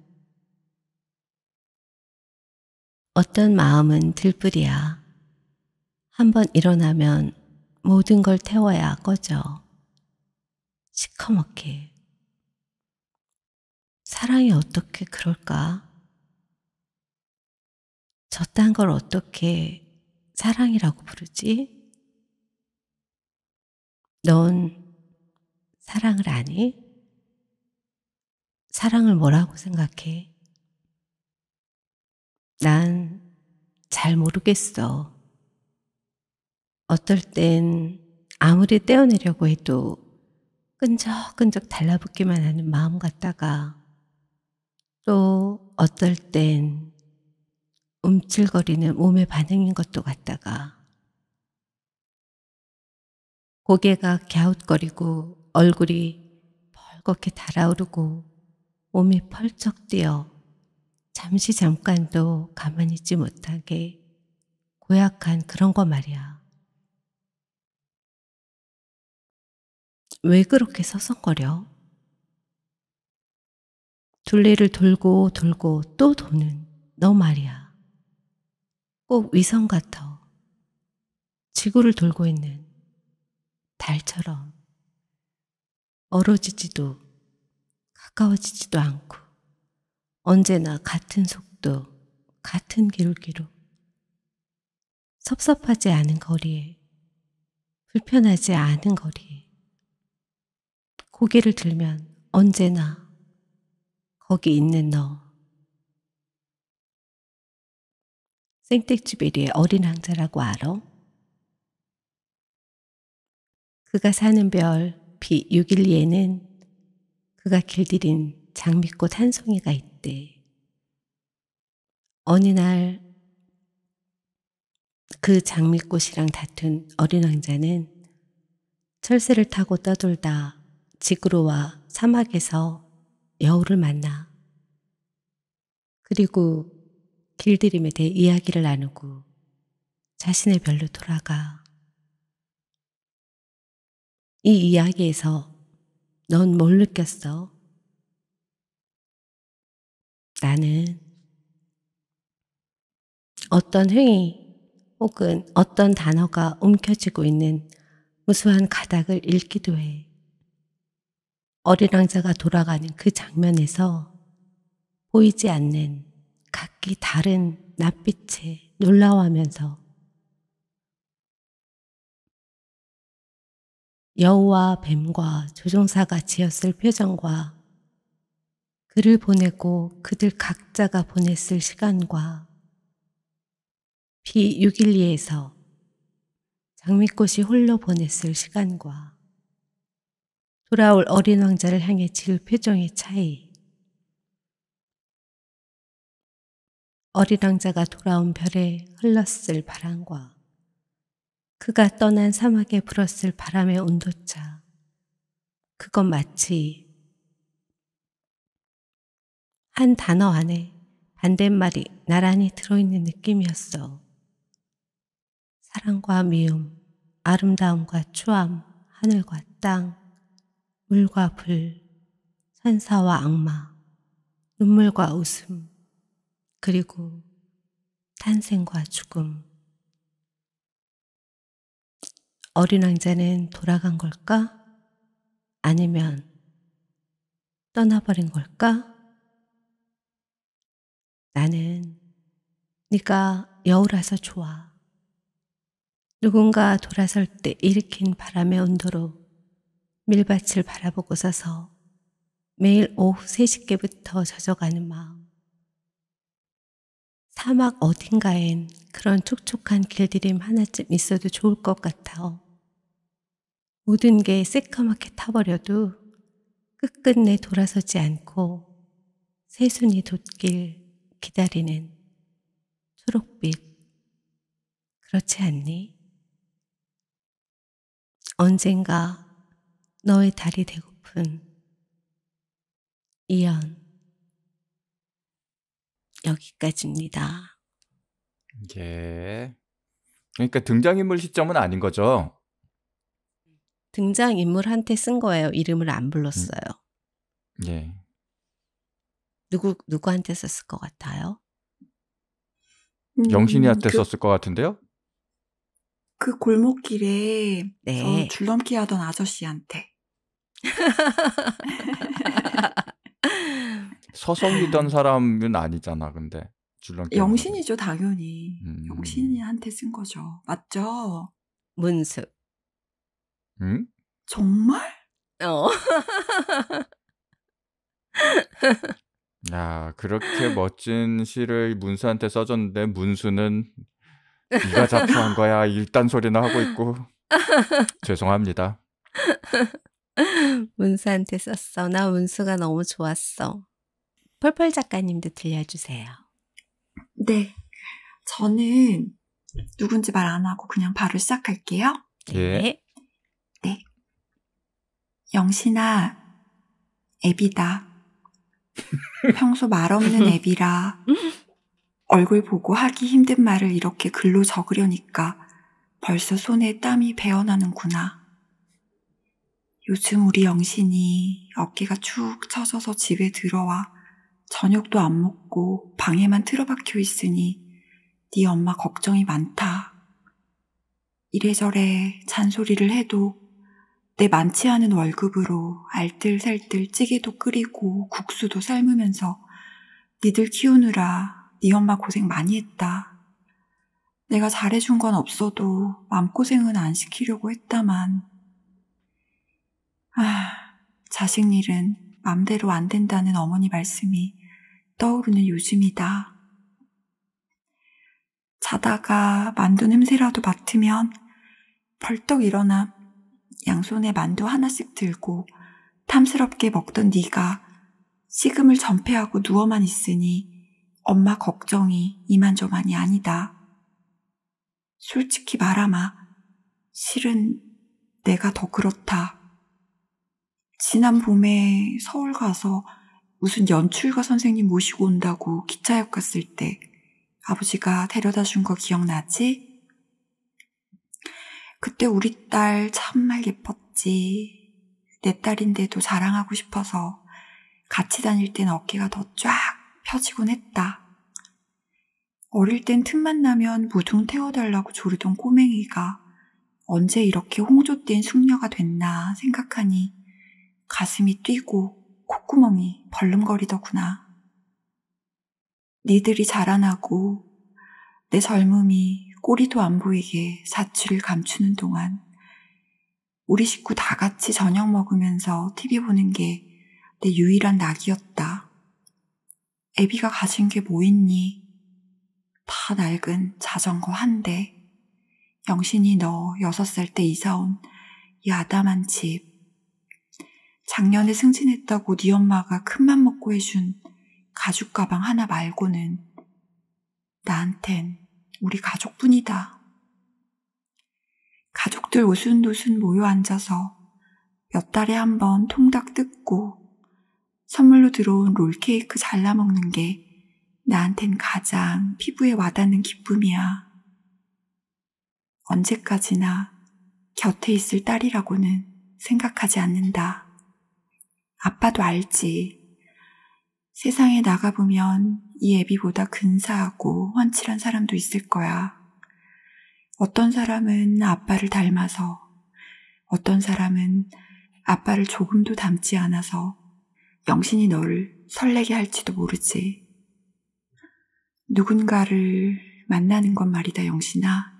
어떤 마음은 들불이야. 한번 일어나면 모든 걸 태워야 꺼져. 시커멓게. 사랑이 어떻게 그럴까? 저딴 걸 어떻게 사랑이라고 부르지? 넌 사랑을 아니? 사랑을 뭐라고 생각해? 난 잘 모르겠어. 어떨 땐 아무리 떼어내려고 해도 끈적끈적 달라붙기만 하는 마음 같다가 또 어떨 땐 움찔거리는 몸의 반응인 것도 같다가 고개가 갸웃거리고 얼굴이 벌겋게 달아오르고 몸이 펄쩍 뛰어 잠깐도 가만히 있지 못하게 고약한 그런 거 말이야. 왜 그렇게 서성거려? 둘레를 돌고 돌고 또 도는 너 말이야. 꼭 위성 같아. 지구를 돌고 있는 달처럼 멀어지지도 가까워지지도 않고 언제나 같은 속도, 같은 기울기로 섭섭하지 않은 거리에, 불편하지 않은 거리에 고개를 들면 언제나 거기 있는 너. 생텍쥐베리의 어린 왕자라고 알아? 그가 사는 별 B612에는 그가 길들인 장미꽃 한 송이가 있대. 어느 날 그 장미꽃이랑 다툰 어린 왕자는 철새를 타고 떠돌다 지구로 와 사막에서 여우를 만나. 그리고 길들임에 대해 이야기를 나누고 자신의 별로 돌아가. 이 이야기에서 넌 뭘 느꼈어? 나는 어떤 행위 혹은 어떤 단어가 움켜쥐고 있는 무수한 가닥을 읽기도 해. 어린 왕자가 돌아가는 그 장면에서 보이지 않는 각기 다른 낯빛에 놀라워하면서 여우와 뱀과 조종사가 지었을 표정과 그를 보내고 그들 각자가 보냈을 시간과 B612에서 장미꽃이 홀로 보냈을 시간과 돌아올 어린 왕자를 향해 지을 표정의 차이. 어린 왕자가 돌아온 별에 흘렀을 바람과 그가 떠난 사막에 불었을 바람의 온도차. 그건 마치 한 단어 안에 반대말이 나란히 들어있는 느낌이었어. 사랑과 미움, 아름다움과 추함, 하늘과 땅, 물과 불, 천사와 악마, 눈물과 웃음, 그리고 탄생과 죽음. 어린 왕자는 돌아간 걸까? 아니면 떠나버린 걸까? 나는 네가 여우라서 좋아. 누군가 돌아설 때 일으킨 바람의 온도로 밀밭을 바라보고 서서 매일 오후 3시께부터 젖어가는 마음. 사막 어딘가엔 그런 촉촉한 길들임 하나쯤 있어도 좋을 것 같아. 모든 게 새까맣게 타버려도 끝끝내 돌아서지 않고 새순이 돋길 기다리는 초록빛. 그렇지 않니? 언젠가 너의 달이 되고픈 이연. 여기까지입니다. 예. 그러니까 등장인물 시점은 아닌 거죠? 등장인물한테 쓴 거예요. 이름을 안 불렀어요. 예. 누구한테 썼을 것 같아요? 영신이한테 썼을 것 같은데요? 그 골목길에 네. 줄넘기 하던 아저씨한테. 서성이던 사람은 아니잖아, 근데. 줄넘기. 영신이죠, 당연히. 영신이한테 쓴 거죠. 맞죠? 문수. 응? 정말? 야, 그렇게 멋진 시를 문수한테 써줬는데 문수는 네가 자초한 거야 일단 소리나 하고 있고 죄송합니다. 문수한테 썼어. 나 문수가 너무 좋았어. 펄펄 작가님도 들려주세요. 네. 저는 누군지 말 안 하고 그냥 바로 시작할게요. 예. 네. 영신아, 애비다. 평소 말 없는 애비라 얼굴 보고 하기 힘든 말을 이렇게 글로 적으려니까 벌써 손에 땀이 배어나는구나. 요즘 우리 영신이 어깨가 축 처져서 집에 들어와 저녁도 안 먹고 방에만 틀어박혀 있으니 네 엄마 걱정이 많다. 이래저래 잔소리를 해도 내 많지 않은 월급으로 알뜰살뜰 찌개도 끓이고 국수도 삶으면서 니들 키우느라 네 엄마 고생 많이 했다. 내가 잘해준 건 없어도 마음고생은 안 시키려고 했다만 자식 일은 맘대로 안 된다는 어머니 말씀이 떠오르는 요즘이다. 자다가 만두 냄새라도 맡으면 벌떡 일어나 양손에 만두 하나씩 들고 탐스럽게 먹던 네가 식음을 전폐하고 누워만 있으니 엄마 걱정이 이만저만이 아니다. 솔직히 말하마. 실은 내가 더 그렇다. 지난 봄에 서울 가서 무슨 연출가 선생님 모시고 온다고 기차역 갔을 때 아버지가 데려다 준 거 기억나지? 그때 우리 딸 참말 예뻤지. 내 딸인데도 자랑하고 싶어서 같이 다닐 땐 어깨가 더 쫙 펴지곤 했다. 어릴 땐 틈만 나면 무등 태워달라고 조르던 꼬맹이가 언제 이렇게 홍조 뛴 숙녀가 됐나 생각하니 가슴이 뛰고 콧구멍이 벌름거리더구나. 니들이 자라나고 내 젊음이 꼬리도 안 보이게 사추를 감추는 동안 우리 식구 다 같이 저녁 먹으면서 TV 보는 게 내 유일한 낙이었다. 애비가 가진 게 뭐 있니? 다 낡은 자전거 한 대. 영신이 너 6살 때 이사온 이 아담한 집. 작년에 승진했다고 네 엄마가 큰맘 먹고 해준 가죽 가방 하나 말고는 나한텐 우리 가족뿐이다. 가족들 오순도순 모여 앉아서 몇 달에 한 번 통닭 뜯고 선물로 들어온 롤케이크 잘라 먹는 게 나한텐 가장 피부에 와닿는 기쁨이야. 언제까지나 곁에 있을 딸이라고는 생각하지 않는다. 아빠도 알지. 세상에 나가보면 이 애비보다 근사하고 훤칠한 사람도 있을 거야. 어떤 사람은 아빠를 닮아서, 어떤 사람은 아빠를 조금도 닮지 않아서 영신이 너를 설레게 할지도 모르지. 누군가를 만나는 건 말이다, 영신아.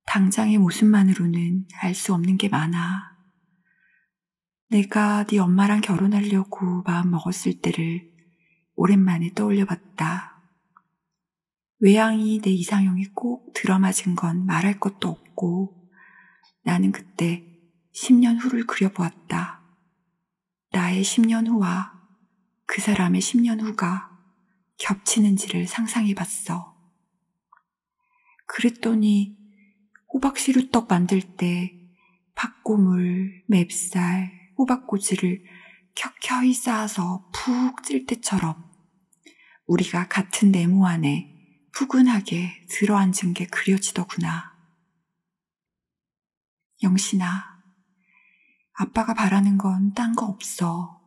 당장의 모습만으로는 알 수 없는 게 많아. 내가 네 엄마랑 결혼하려고 마음 먹었을 때를 오랜만에 떠올려봤다. 외양이 내 이상형에 꼭 들어맞은 건 말할 것도 없고 나는 그때 10년 후를 그려보았다. 나의 10년 후와 그 사람의 10년 후가 겹치는지를 상상해봤어. 그랬더니 호박시루떡 만들 때 팥고물, 맵쌀, 호박꼬지를 켜켜이 쌓아서 푹 찔 때처럼 우리가 같은 네모 안에 푸근하게 들어앉은 게 그려지더구나. 영신아, 아빠가 바라는 건 딴 거 없어.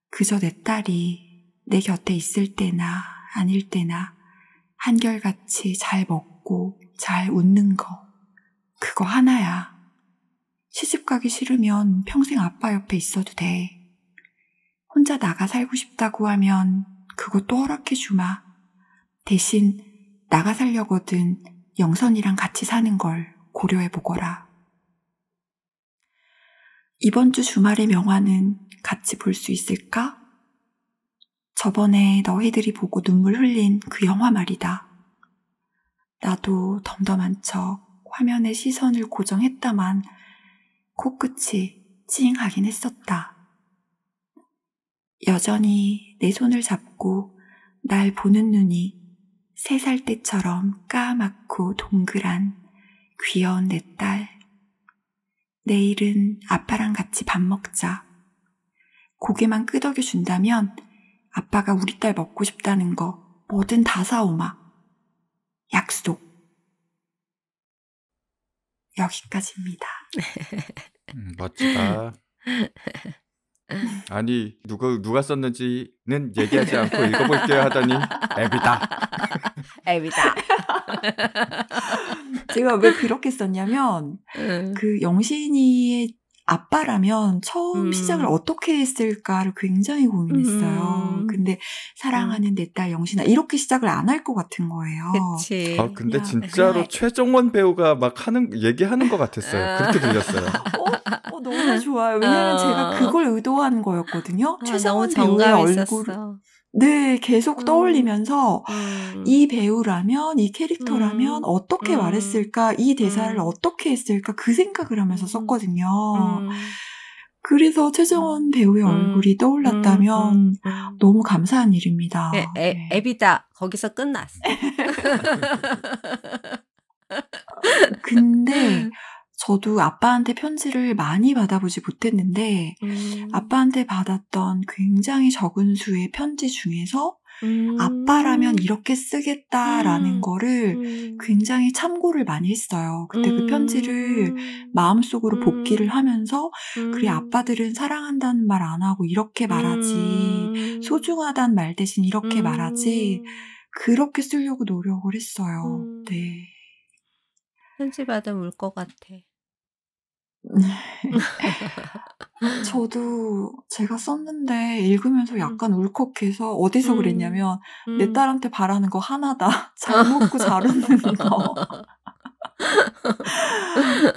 그저 내 딸이 내 곁에 있을 때나 아닐 때나 한결같이 잘 먹고 잘 웃는 거, 그거 하나야. 시집 가기 싫으면 평생 아빠 옆에 있어도 돼. 혼자 나가 살고 싶다고 하면 그것도 허락해 주마. 대신 나가 살려거든 영선이랑 같이 사는 걸 고려해보거라. 이번 주 주말의 명화는 같이 볼 수 있을까? 저번에 너희들이 보고 눈물 흘린 그 영화 말이다. 나도 덤덤한 척 화면에 시선을 고정했다만 코끝이 찡하긴 했었다. 여전히 내 손을 잡고 날 보는 눈이 3살 때처럼 까맣고 동그란 귀여운 내 딸. 내일은 아빠랑 같이 밥 먹자. 고개만 끄덕여준다면 아빠가 우리 딸 먹고 싶다는 거 뭐든 다 사오마. 약속. 여기까지입니다. 멋지다. 아니 누가 썼는지는 얘기하지 않고 읽어볼게요 하더니 애비다. 애비다. 제가 왜 그렇게 썼냐면 그 영신이의 아빠라면 처음 시작을 어떻게 했을까를 굉장히 고민했어요. 근데 사랑하는 내 딸 영신아 이렇게 시작을 안 할 것 같은 거예요. 그치. 근데 진짜로 최정원 배우가 막 얘기하는 것 같았어요. 그렇게 들렸어요. 너무 좋아요. 왜냐면 제가 그걸 의도한 거였거든요. 최정원 배우의 얼굴. 네, 계속 떠올리면서 이 배우라면, 이 캐릭터라면 어떻게 말했을까, 이 대사를 어떻게 했을까 그 생각을 하면서 썼거든요. 그래서 최정원 배우의 얼굴이 떠올랐다면 너무 감사한 일입니다. 애비다. 거기서 끝났어. 근데 저도 아빠한테 편지를 많이 받아보지 못했는데 아빠한테 받았던 굉장히 적은 수의 편지 중에서 아빠라면 이렇게 쓰겠다라는 거를 굉장히 참고를 많이 했어요. 그때 그 편지를 마음속으로 복기를 하면서 그래 아빠들은 사랑한다는 말 안 하고 이렇게 말하지 소중하다는 말 대신 이렇게 말하지 그렇게 쓰려고 노력을 했어요. 네. 편지 받으면 울 것 같아. 저도 제가 썼는데 읽으면서 약간 울컥해서 어디서 그랬냐면 내 딸한테 바라는 거 하나다. 잘 먹고 잘 웃는 거.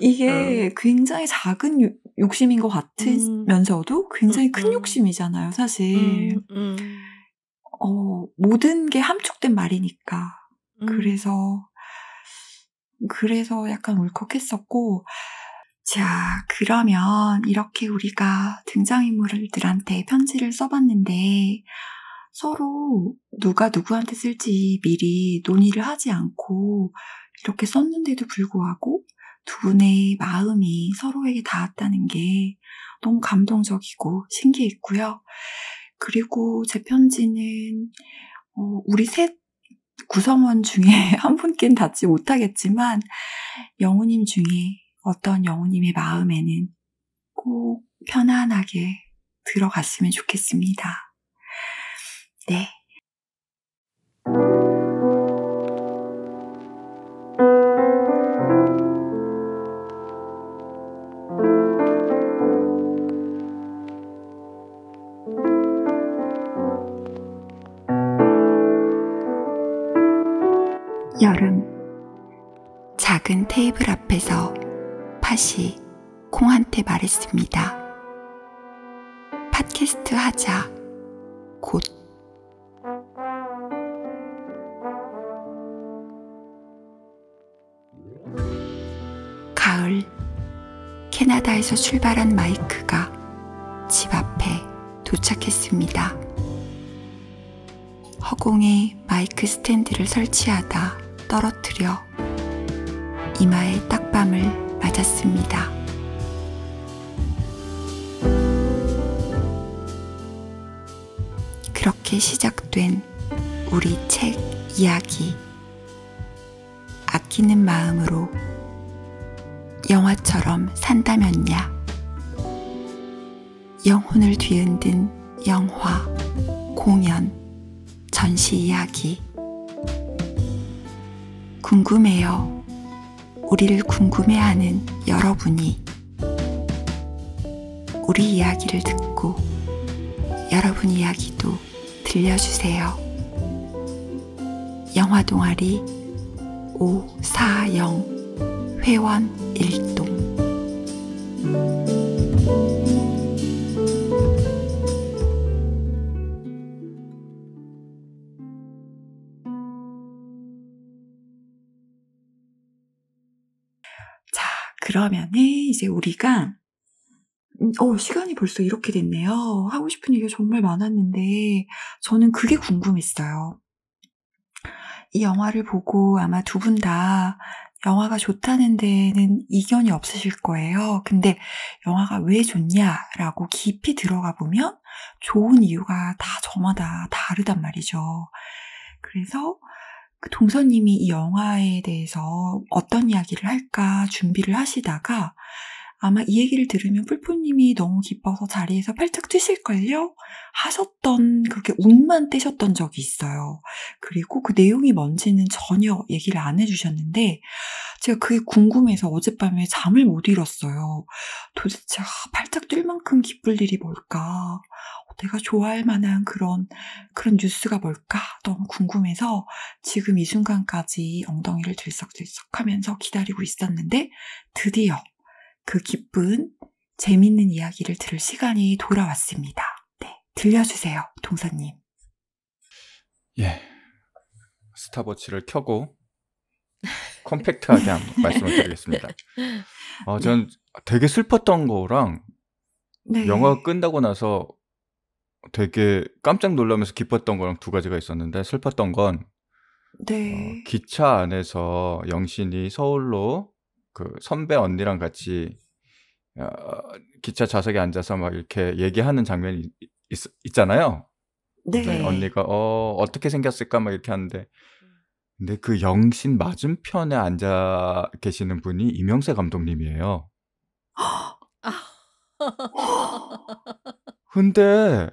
이게 굉장히 작은 욕심인 것 같으면서도 굉장히 큰 욕심이잖아요, 사실. 모든 게 함축된 말이니까. 그래서 약간 울컥했었고, 자, 그러면 이렇게 우리가 등장인물들한테 편지를 써봤는데 서로 누가 누구한테 쓸지 미리 논의를 하지 않고 이렇게 썼는데도 불구하고 두 분의 마음이 서로에게 닿았다는 게 너무 감동적이고 신기했고요. 그리고 제 편지는 우리 셋 구성원 중에 한 분께는 닿지 못하겠지만 영우님 중에 어떤 영우님의 마음에는 꼭 편안하게 들어갔으면 좋겠습니다. 네. 여름, 작은 테이블 앞에서 팥이 콩한테 말했습니다. 팟캐스트 하자, 곧. 가을, 캐나다에서 출발한 마이크가 집 앞에 도착했습니다. 허공에 마이크 스탠드를 설치하다 떨어뜨려 이마에 딱밤을 맞았습니다. 그렇게 시작된 우리 책 이야기. 아끼는 마음으로 영화처럼 산다면야. 영혼을 뒤흔든 영화, 공연, 전시 이야기. 궁금해요. 우리를 궁금해하는 여러분이 우리 이야기를 듣고 여러분 이야기도 들려주세요. 영화 동아리 540 회원 1동. 자, 그러면은 이제 우리가 시간이 벌써 이렇게 됐네요. 하고 싶은 얘기가 정말 많았는데 저는 그게 궁금했어요. 이 영화를 보고 아마 두 분 다 영화가 좋다는 데는 이견이 없으실 거예요. 근데 영화가 왜 좋냐라고 깊이 들어가 보면 좋은 이유가 다 저마다 다르단 말이죠. 그래서 그 동서님이 이 영화에 대해서 어떤 이야기를 할까 준비를 하시다가 아마 이 얘기를 들으면 뿔뿔님이 너무 기뻐서 자리에서 팔짝 뛰실걸요? 하셨던, 그렇게 웃만 떼셨던 적이 있어요. 그리고 그 내용이 뭔지는 전혀 얘기를 안 해주셨는데 제가 그게 궁금해서 어젯밤에 잠을 못 이뤘어요. 도대체 팔짝 뛸 만큼 기쁠 일이 뭘까? 내가 좋아할 만한 그런 뉴스가 뭘까? 너무 궁금해서 지금 이 순간까지 엉덩이를 들썩들썩하면서 기다리고 있었는데 드디어 그 기쁜 재밌는 이야기를 들을 시간이 돌아왔습니다. 네, 들려주세요, 동서님. 예, 스탑워치를 켜고 컴팩트하게 한번 말씀을 드리겠습니다. 전 되게 슬펐던 거랑 네. 영화가 끝나고 나서 되게 깜짝 놀라면서 기뻤던 거랑 두 가지가 있었는데 슬펐던 건 네. 기차 안에서 영신이 서울로 그 선배 언니랑 같이 기차 좌석에 앉아서 막 이렇게 얘기하는 장면이 있잖아요. 네. 언니가 어떻게 생겼을까 막 이렇게 하는데 근데 그 영신 맞은편에 앉아 계시는 분이 이명세 감독님이에요. 근데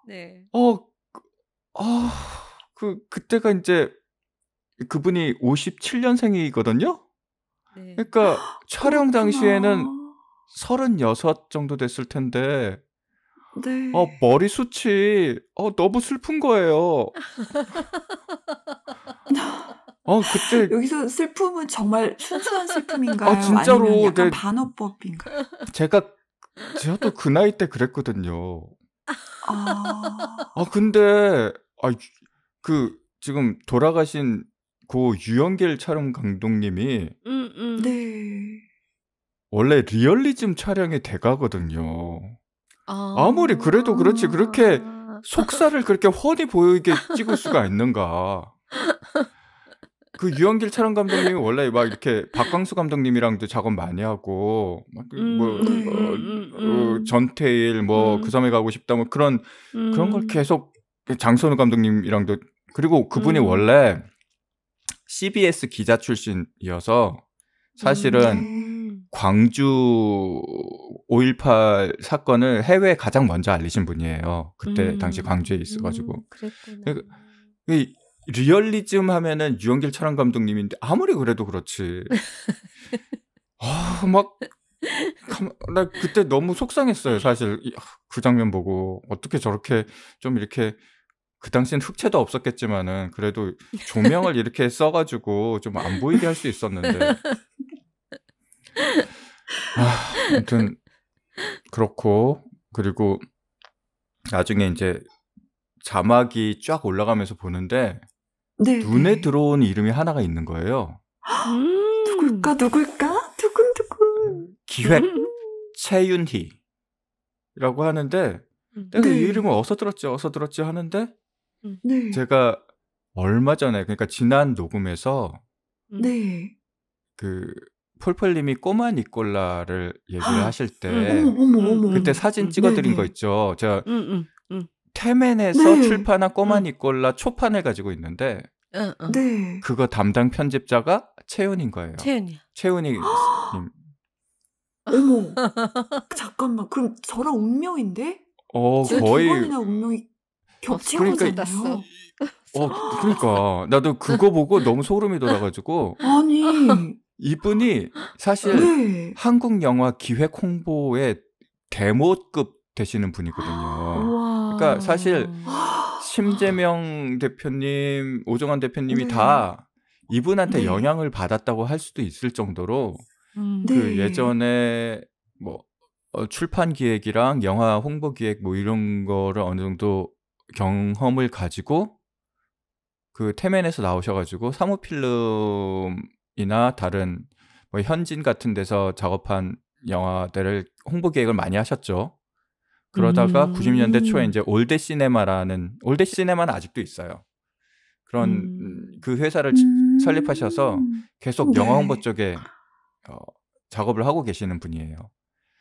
네. 그때가 이제 그분이 57년생이거든요. 네. 그러니까 촬영 당시에는 그렇구나. 36 정도 됐을 텐데 네. 머리숱이 너무 슬픈 거예요. 그때 여기서 슬픔은 정말 순수한 슬픔인가요? 진짜로 아니면 약간 네, 반어법인가요? 저도 그 나이 때 그랬거든요. 아, 근데 지금 돌아가신 고 유영길 촬영 감독님이 네. 원래 리얼리즘 촬영의 대가거든요. 아무리 그래도 그렇지 그렇게 속살을 그렇게 훤히 보이게 찍을 수가 있는가. 그 유영길 촬영 감독님이 원래 막 이렇게 박광수 감독님이랑도 작업 많이 하고 전태일 그 섬에 가고 싶다 뭐 그런 걸 계속 장선우 감독님이랑도 그리고 그분이 원래 CBS 기자 출신이어서 사실은 광주 5.18 사건을 해외에 가장 먼저 알리신 분이에요. 그때 당시 광주에 있어가지고. 그랬구나. 리얼리즘 하면은 유영길 촬영 감독님인데 아무리 그래도 그렇지. 나 그때 너무 속상했어요. 사실 그 장면 보고 어떻게 저렇게 좀 이렇게 그 당시엔 흑채도 없었겠지만은 그래도 조명을 이렇게 써가지고 좀 안 보이게 할 수 있었는데. 아무튼 그렇고 그리고 나중에 이제 자막이 쫙 올라가면서 보는데 네. 눈에 들어온 이름이 하나가 있는 거예요. 누굴까? 두근두근. 기획 최윤희라고 하는데 내가 이 이름을 어디서 들었지 하는데 네. 제가 얼마 전에 그러니까 지난 녹음에서 네. 그 폴폴님이 꼬마 니콜라를 얘기를 하실 때 어머. 그때 사진 찍어드린 네네. 거 있죠. 제가 태맨에서 네. 출판한 꼬마 니콜라 초판을 가지고 있는데 네. 그거 담당 편집자가 채윤인 거예요. 채윤이님. 어머. 잠깐만. 그럼 저랑 운명인데? 거의 두 번이나 운명이 겹친 그러니까 거잖아요. 그러니까 나도 그거 보고 너무 소름이 돋아가지고 아니. 이분이 사실 네. 한국 영화 기획 홍보의 대모급 되시는 분이거든요. 그러니까 사실 심재명 대표님, 오정환 대표님이 네. 다 이분한테 네. 영향을 받았다고 할 수도 있을 정도로 네. 그 예전에 뭐 출판 기획이랑 영화 홍보 기획 뭐 이런 거를 어느 정도 경험을 가지고 그 태맨에서 나오셔가지고 사무필름이나 다른 뭐 현진 같은 데서 작업한 영화들을 홍보 기획을 많이 하셨죠. 그러다가 90년대 초에 이제 올드 시네마는 아직도 있어요. 그런 그 회사를 설립하셔서 계속 영화 홍보 네. 쪽에 작업을 하고 계시는 분이에요.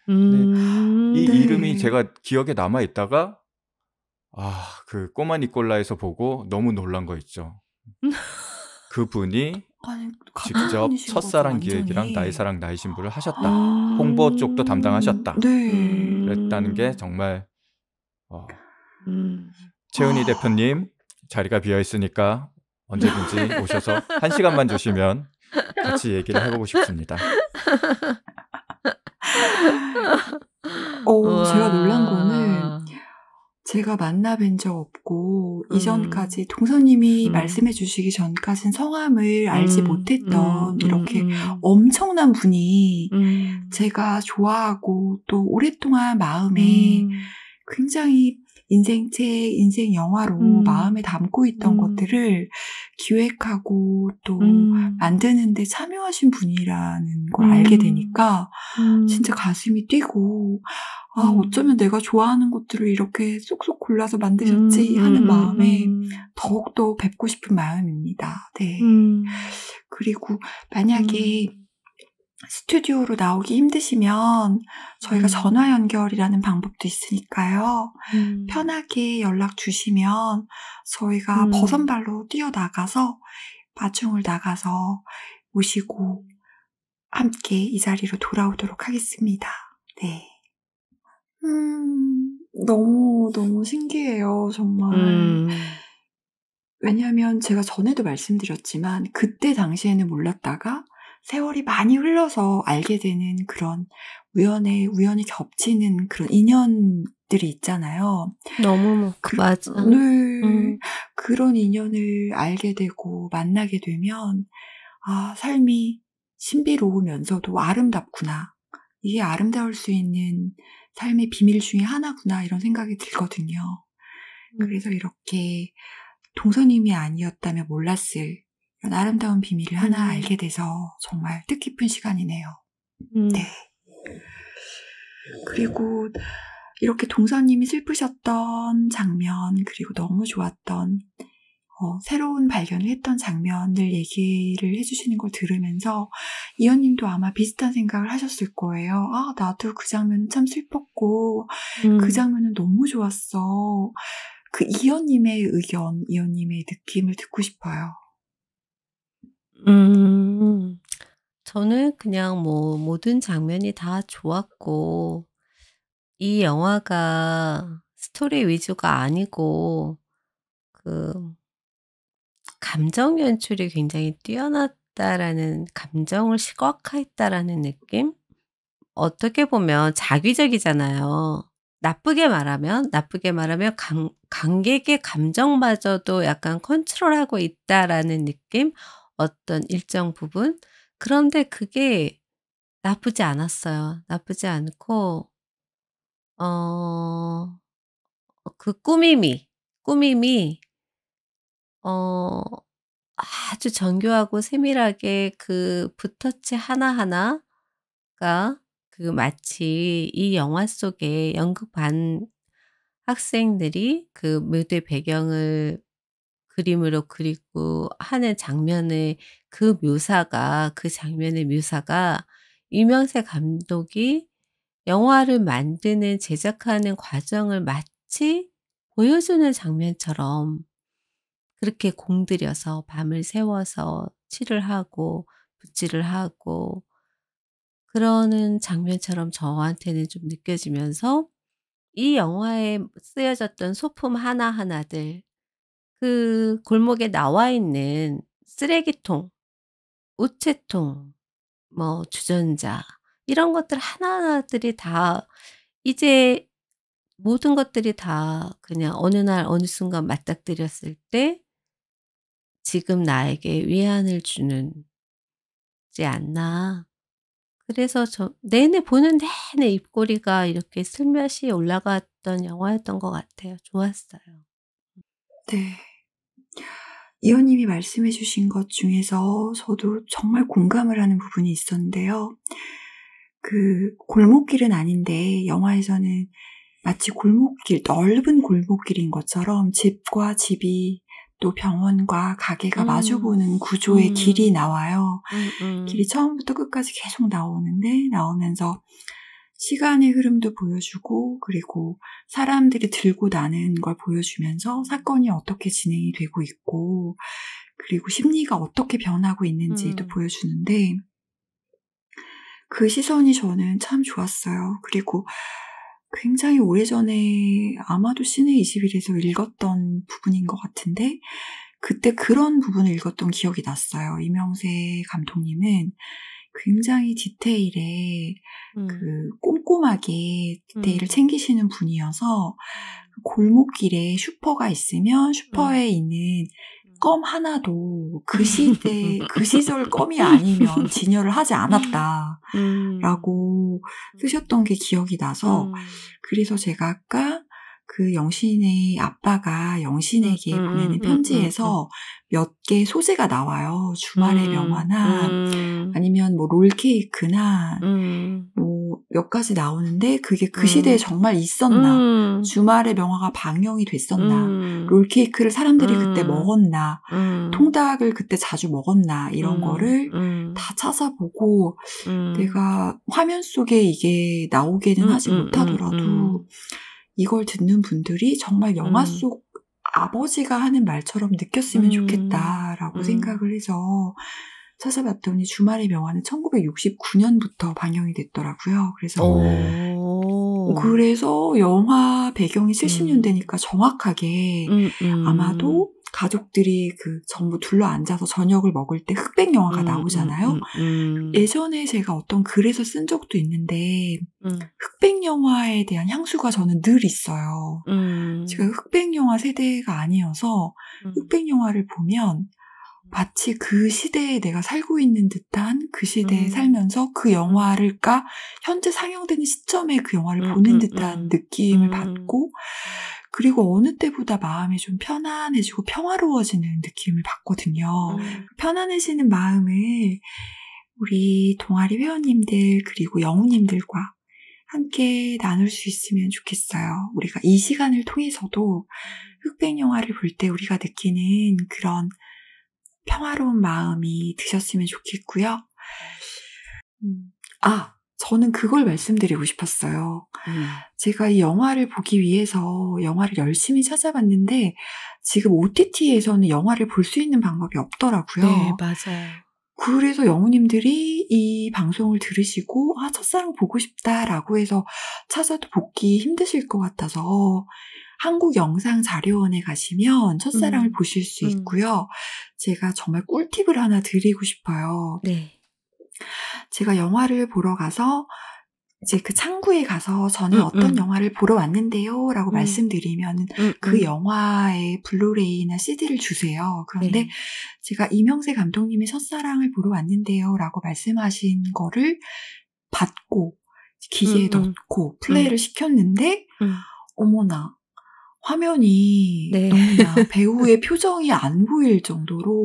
근데 이 네. 이름이 제가 기억에 남아 있다가 그 꼬마 니콜라에서 보고 너무 놀란 거 있죠. 그분이 아니, 같은 직접 분이신 거죠, 첫사랑 기획이랑 나의 완전히. 사랑 나의 신부를 하셨다. 홍보 쪽도 담당하셨다. 네. 그랬다는 게 정말 음. 최은희 대표님 자리가 비어 있으니까 언제든지 오셔서 1시간만 주시면 같이 얘기를 해보고 싶습니다. 제가 놀란 거는 와. 제가 만나뵌 적 없고 이전까지 동서님이 음. 말씀해 주시기 전까진 성함을 알지 못했던 이렇게 음. 엄청난 분이 음. 제가 좋아하고 또 오랫동안 마음에 굉장히 인생책, 인생 영화로 마음에 담고 있던 것들을 기획하고 또 만드는 데 참여하신 분이라는 걸 알게 되니까 진짜 가슴이 뛰고 어쩌면 내가 좋아하는 것들을 이렇게 쏙쏙 골라서 만드셨지 하는 마음에 더욱더 뵙고 싶은 마음입니다. 네. 그리고 만약에 스튜디오로 나오기 힘드시면 저희가 전화 연결이라는 방법도 있으니까요. 편하게 연락 주시면 저희가 버선발로 뛰어나가서 마중을 나가서 모시고 함께 이 자리로 돌아오도록 하겠습니다. 네. 너무 신기해요, 정말. 왜냐하면 제가 전에도 말씀드렸지만 그때 당시에는 몰랐다가 세월이 많이 흘러서 알게 되는 그런 우연히 겹치는 그런 인연들이 있잖아요. 너무 맞아. 네. 그런 인연을 알게 되고 만나게 되면 삶이 신비로우면서도 아름답구나. 이게 아름다울 수 있는 삶의 비밀 중에 하나구나 이런 생각이 들거든요. 그래서 이렇게 동서님이 아니었다면 몰랐을 이런 아름다운 비밀을 하나 알게 돼서 정말 뜻깊은 시간이네요. 네. 그리고 이렇게 동서님이 슬프셨던 장면 그리고 너무 좋았던 새로운 발견을 했던 장면을 얘기를 해주시는 걸 들으면서 이현님도 아마 비슷한 생각을 하셨을 거예요. 나도 그 장면은 참 슬펐고 그 장면은 너무 좋았어. 그 이현님의 의견, 이현님의 느낌을 듣고 싶어요. 저는 그냥 모든 장면이 다 좋았고 이 영화가 스토리 위주가 아니고 그 감정 연출이 굉장히 뛰어났다라는 감정을 시각화했다라는 느낌? 어떻게 보면 자기적이잖아요. 나쁘게 말하면 관객의 감정마저도 약간 컨트롤하고 있다라는 느낌? 어떤 일정 부분? 그런데 그게 나쁘지 않았어요. 나쁘지 않고 그 꾸밈이 아주 정교하고 세밀하게 그 붓터치 하나하나가 그 마치 이 영화 속에 연극 반 학생들이 그 무대 배경을 그림으로 그리고 하는 장면의 그 장면의 묘사가 유명세 감독이 영화를 만드는 제작하는 과정을 마치 보여주는 장면처럼 그렇게 공들여서 밤을 새워서 칠을 하고 붓질을 하고 그러는 장면처럼 저한테는 좀 느껴지면서 이 영화에 쓰여졌던 소품 하나하나들 그 골목에 나와 있는 쓰레기통, 우체통, 주전자 이런 것들 하나하나들이 다 이제 모든 것들이 다 그냥 어느 날 어느 순간 맞닥뜨렸을 때 지금 나에게 위안을 주는지 않나. 그래서 내내 보는 내내 입꼬리가 이렇게 슬며시 올라갔던 영화였던 것 같아요. 좋았어요. 네. 이호님이 말씀해 주신 것 중에서 저도 정말 공감을 하는 부분이 있었는데요. 그 골목길은 아닌데 영화에서는 마치 골목길, 넓은 골목길인 것처럼 집과 집이 또 병원과 가게가 마주보는 구조의 길이 나와요. 길이 처음부터 끝까지 계속 나오는데 나오면서 시간의 흐름도 보여주고 그리고 사람들이 들고 나는 걸 보여주면서 사건이 어떻게 진행이 되고 있고 그리고 심리가 어떻게 변하고 있는지도 보여주는데 그 시선이 저는 참 좋았어요. 그리고 굉장히 오래전에 아마도 시내 21에서 읽었던 부분인 것 같은데 그때 그런 부분을 읽었던 기억이 났어요. 이명세 감독님은 굉장히 디테일에 그 꼼꼼하게 디테일을 챙기시는 분이어서 골목길에 슈퍼가 있으면 슈퍼에 있는 껌 하나도 그 시대, 그 시절 껌이 아니면 진열을 하지 않았다라고 쓰셨던 게 기억이 나서 그래서 제가 아까 그 영신의 아빠가 영신에게 보내는 편지에서 몇 개 소재가 나와요. 주말의 명화나 아니면 뭐 롤케이크나 뭐 몇 가지 나오는데 그게 그 시대에 정말 있었나 주말의 명화가 방영이 됐었나 롤케이크를 사람들이 그때 먹었나 통닭을 그때 자주 먹었나 이런 거를 다 찾아보고 내가 화면 속에 이게 나오게는 하지 못하더라도 이걸 듣는 분들이 정말 영화 속 아버지가 하는 말처럼 느꼈으면 좋겠다라고 생각을 해서 찾아봤더니 주말의 명화는 1969년부터 방영이 됐더라고요. 그래서 영화 배경이 70년대니까 정확하게 아마도 가족들이 그 전부 둘러앉아서 저녁을 먹을 때 흑백 영화가 나오잖아요. 예전에 제가 어떤 글에서 쓴 적도 있는데 흑백 영화에 대한 향수가 저는 늘 있어요. 제가 흑백 영화 세대가 아니어서 흑백 영화를 보면 마치 그 시대에 내가 살고 있는 듯한 그 시대에 살면서 그 영화를까 현재 상영되는 시점에 그 영화를 보는 듯한 느낌을 받고 그리고 어느 때보다 마음이 좀 편안해지고 평화로워지는 느낌을 받거든요. 편안해지는 마음을 우리 동아리 회원님들 그리고 영우님들과 함께 나눌 수 있으면 좋겠어요. 우리가 이 시간을 통해서도 흑백 영화를 볼 때 우리가 느끼는 그런 평화로운 마음이 드셨으면 좋겠고요. 저는 그걸 말씀드리고 싶었어요. 제가 이 영화를 보기 위해서 영화를 열심히 찾아봤는데 지금 OTT에서는 영화를 볼 수 있는 방법이 없더라고요. 네, 맞아요. 그래서 영우님들이 이 방송을 들으시고 첫사랑 보고 싶다라고 해서 찾아도 보기 힘드실 것 같아서 한국영상자료원에 가시면 첫사랑을 보실 수 있고요. 제가 정말 꿀팁을 하나 드리고 싶어요. 네. 제가 영화를 보러 가서 이제 그 창구에 가서 저는 어떤 영화를 보러 왔는데요 라고 말씀드리면 그 영화의 블루레이나 CD를 주세요. 그런데 네. 제가 이명세 감독님의 첫사랑을 보러 왔는데요 라고 말씀하신 거를 받고 기계에 넣고 플레이를 시켰는데 어머나 화면이 네. 너무나 배우의 표정이 안 보일 정도로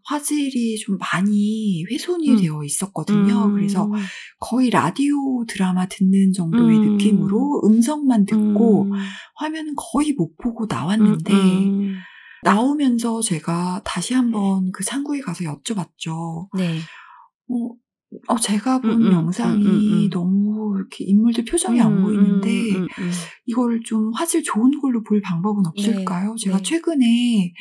화질이 좀 많이 훼손이 되어 있었거든요. 그래서 거의 라디오 드라마 듣는 정도의 느낌으로 음성만 듣고 화면은 거의 못 보고 나왔는데 나오면서 제가 다시 한번 그 창구에 가서 여쭤봤죠. 네. 제가 본 영상이 너무 이렇게 인물들 표정이 안 보이는데 이걸 좀 화질 좋은 걸로 볼 방법은 없을까요? 네, 제가 네. 최근에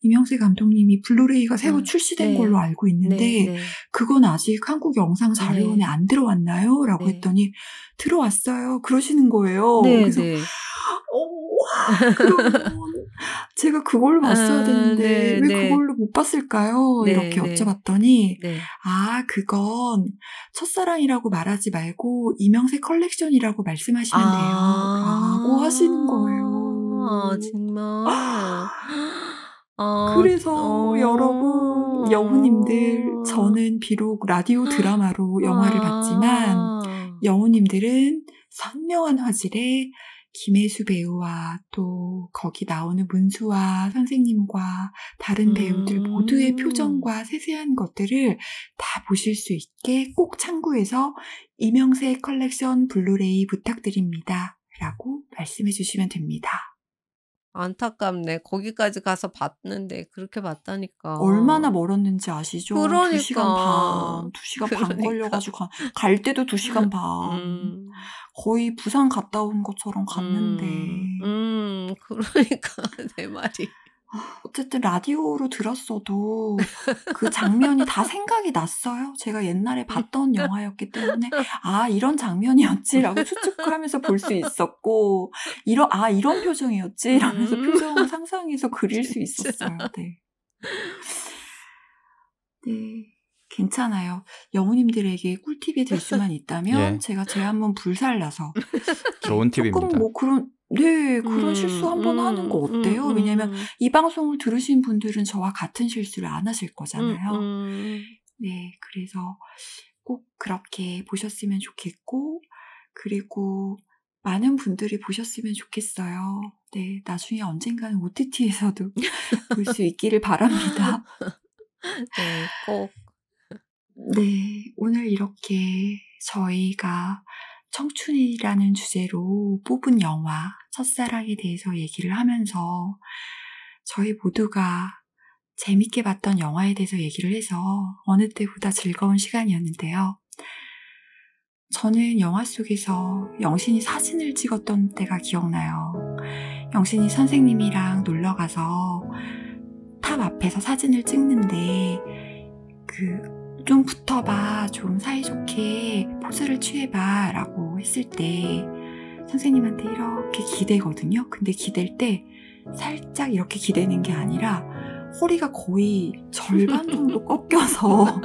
이명세 감독님이 블루레이가 새로 출시된 네. 걸로 알고 있는데 네. 그건 아직 한국영상자료원에 네. 안 들어왔나요? 라고 네. 했더니 들어왔어요. 그러시는 거예요. 네, 그래서 네. 그러면 제가 그걸로 봤어야 되는데 왜 그걸로 못 봤을까요? 이렇게 여쭤봤더니 그건 첫사랑이라고 말하지 말고 이명세 컬렉션이라고 말씀하시면 돼요. 라고 하시는 거예요. 정말. 그래서 여러분, 여우님들, 저는 비록 라디오 드라마로 영화를 봤지만 여우님들은 선명한 화질의 김혜수 배우와 또 거기 나오는 문수와 선생님과 다른 배우들 모두의 표정과 세세한 것들을 다 보실 수 있게 꼭 참고해서 이명세 컬렉션 블루레이 부탁드립니다. 라고 말씀해 주시면 됩니다. 안타깝네. 거기까지 가서 봤는데 그렇게 봤다니까. 얼마나 멀었는지 아시죠? 그러니까. 2시간 반 걸려가지고 갈 때도 2시간 반. 거의 부산 갔다 온 것처럼 갔는데. 그러니까 내 말이. 어쨌든 라디오로 들었어도 그 장면이 다 생각이 났어요. 제가 옛날에 봤던 영화였기 때문에 이런 장면이었지라고 추측하면서 볼 수 있었고 이런 표정이었지 이러면서 표정을 상상해서 그릴 수 있었어요. 네. 괜찮아요. 영우님들에게 꿀팁이 될 수만 있다면 제가 한번 불살라서 좋은 팁입니다. 조금 그런 실수 한번 하는 거 어때요? 왜냐면 이 방송을 들으신 분들은 저와 같은 실수를 안 하실 거잖아요. 네, 그래서 꼭 그렇게 보셨으면 좋겠고 그리고 많은 분들이 보셨으면 좋겠어요. 네, 나중에 언젠가는 OTT에서도 볼 수 있기를 바랍니다. 네, 꼭. 네, 오늘 이렇게 저희가 청춘이라는 주제로 뽑은 영화 첫사랑에 대해서 얘기를 하면서 저희 모두가 재밌게 봤던 영화에 대해서 얘기를 해서 어느 때보다 즐거운 시간이었는데요. 저는 영화 속에서 영신이 사진을 찍었던 때가 기억나요. 영신이 선생님이랑 놀러가서 탑 앞에서 사진을 찍는데 좀 붙어봐, 좀 사이좋게 포즈를 취해봐 라고 했을 때 선생님한테 이렇게 기대거든요. 근데 기댈 때 살짝 이렇게 기대는 게 아니라 허리가 거의 절반 정도 꺾여서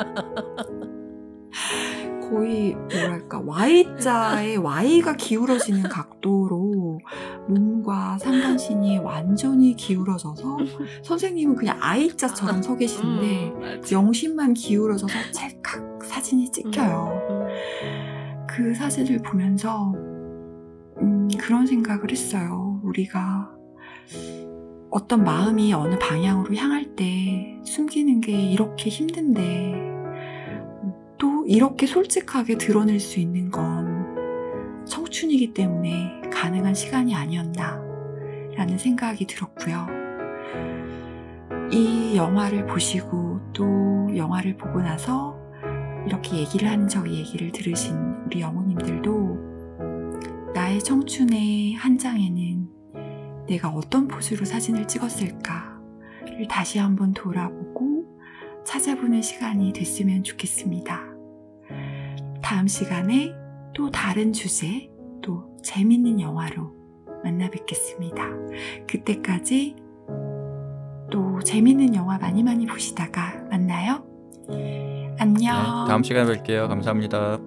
거의 Y자의 Y가 기울어지는 각도로 몸과 상반신이 완전히 기울어져서 선생님은 그냥 I자처럼 서 계시는데 영신만 기울어져서 찰칵 사진이 찍혀요. 그 사진을 보면서 그런 생각을 했어요. 우리가 어떤 마음이 어느 방향으로 향할 때 숨기는 게 이렇게 힘든데 또 이렇게 솔직하게 드러낼 수 있는 건 청춘이기 때문에 가능한 시간이 아니었나 라는 생각이 들었고요. 이 영화를 보시고 또 영화를 보고 나서 이렇게 얘기를 하는 저희 얘기를 들으신 우리 영호님들도 나의 청춘의 한 장에는 내가 어떤 포즈로 사진을 찍었을까를 다시 한번 돌아보고 찾아보는 시간이 됐으면 좋겠습니다. 다음 시간에 또 다른 주제, 또 재밌는 영화로 만나 뵙겠습니다. 그때까지 또 재밌는 영화 많이 많이 보시다가 만나요. 안녕. 네, 다음 시간에 뵐게요. 감사합니다.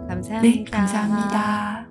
감사합니다. 네, 감사합니다.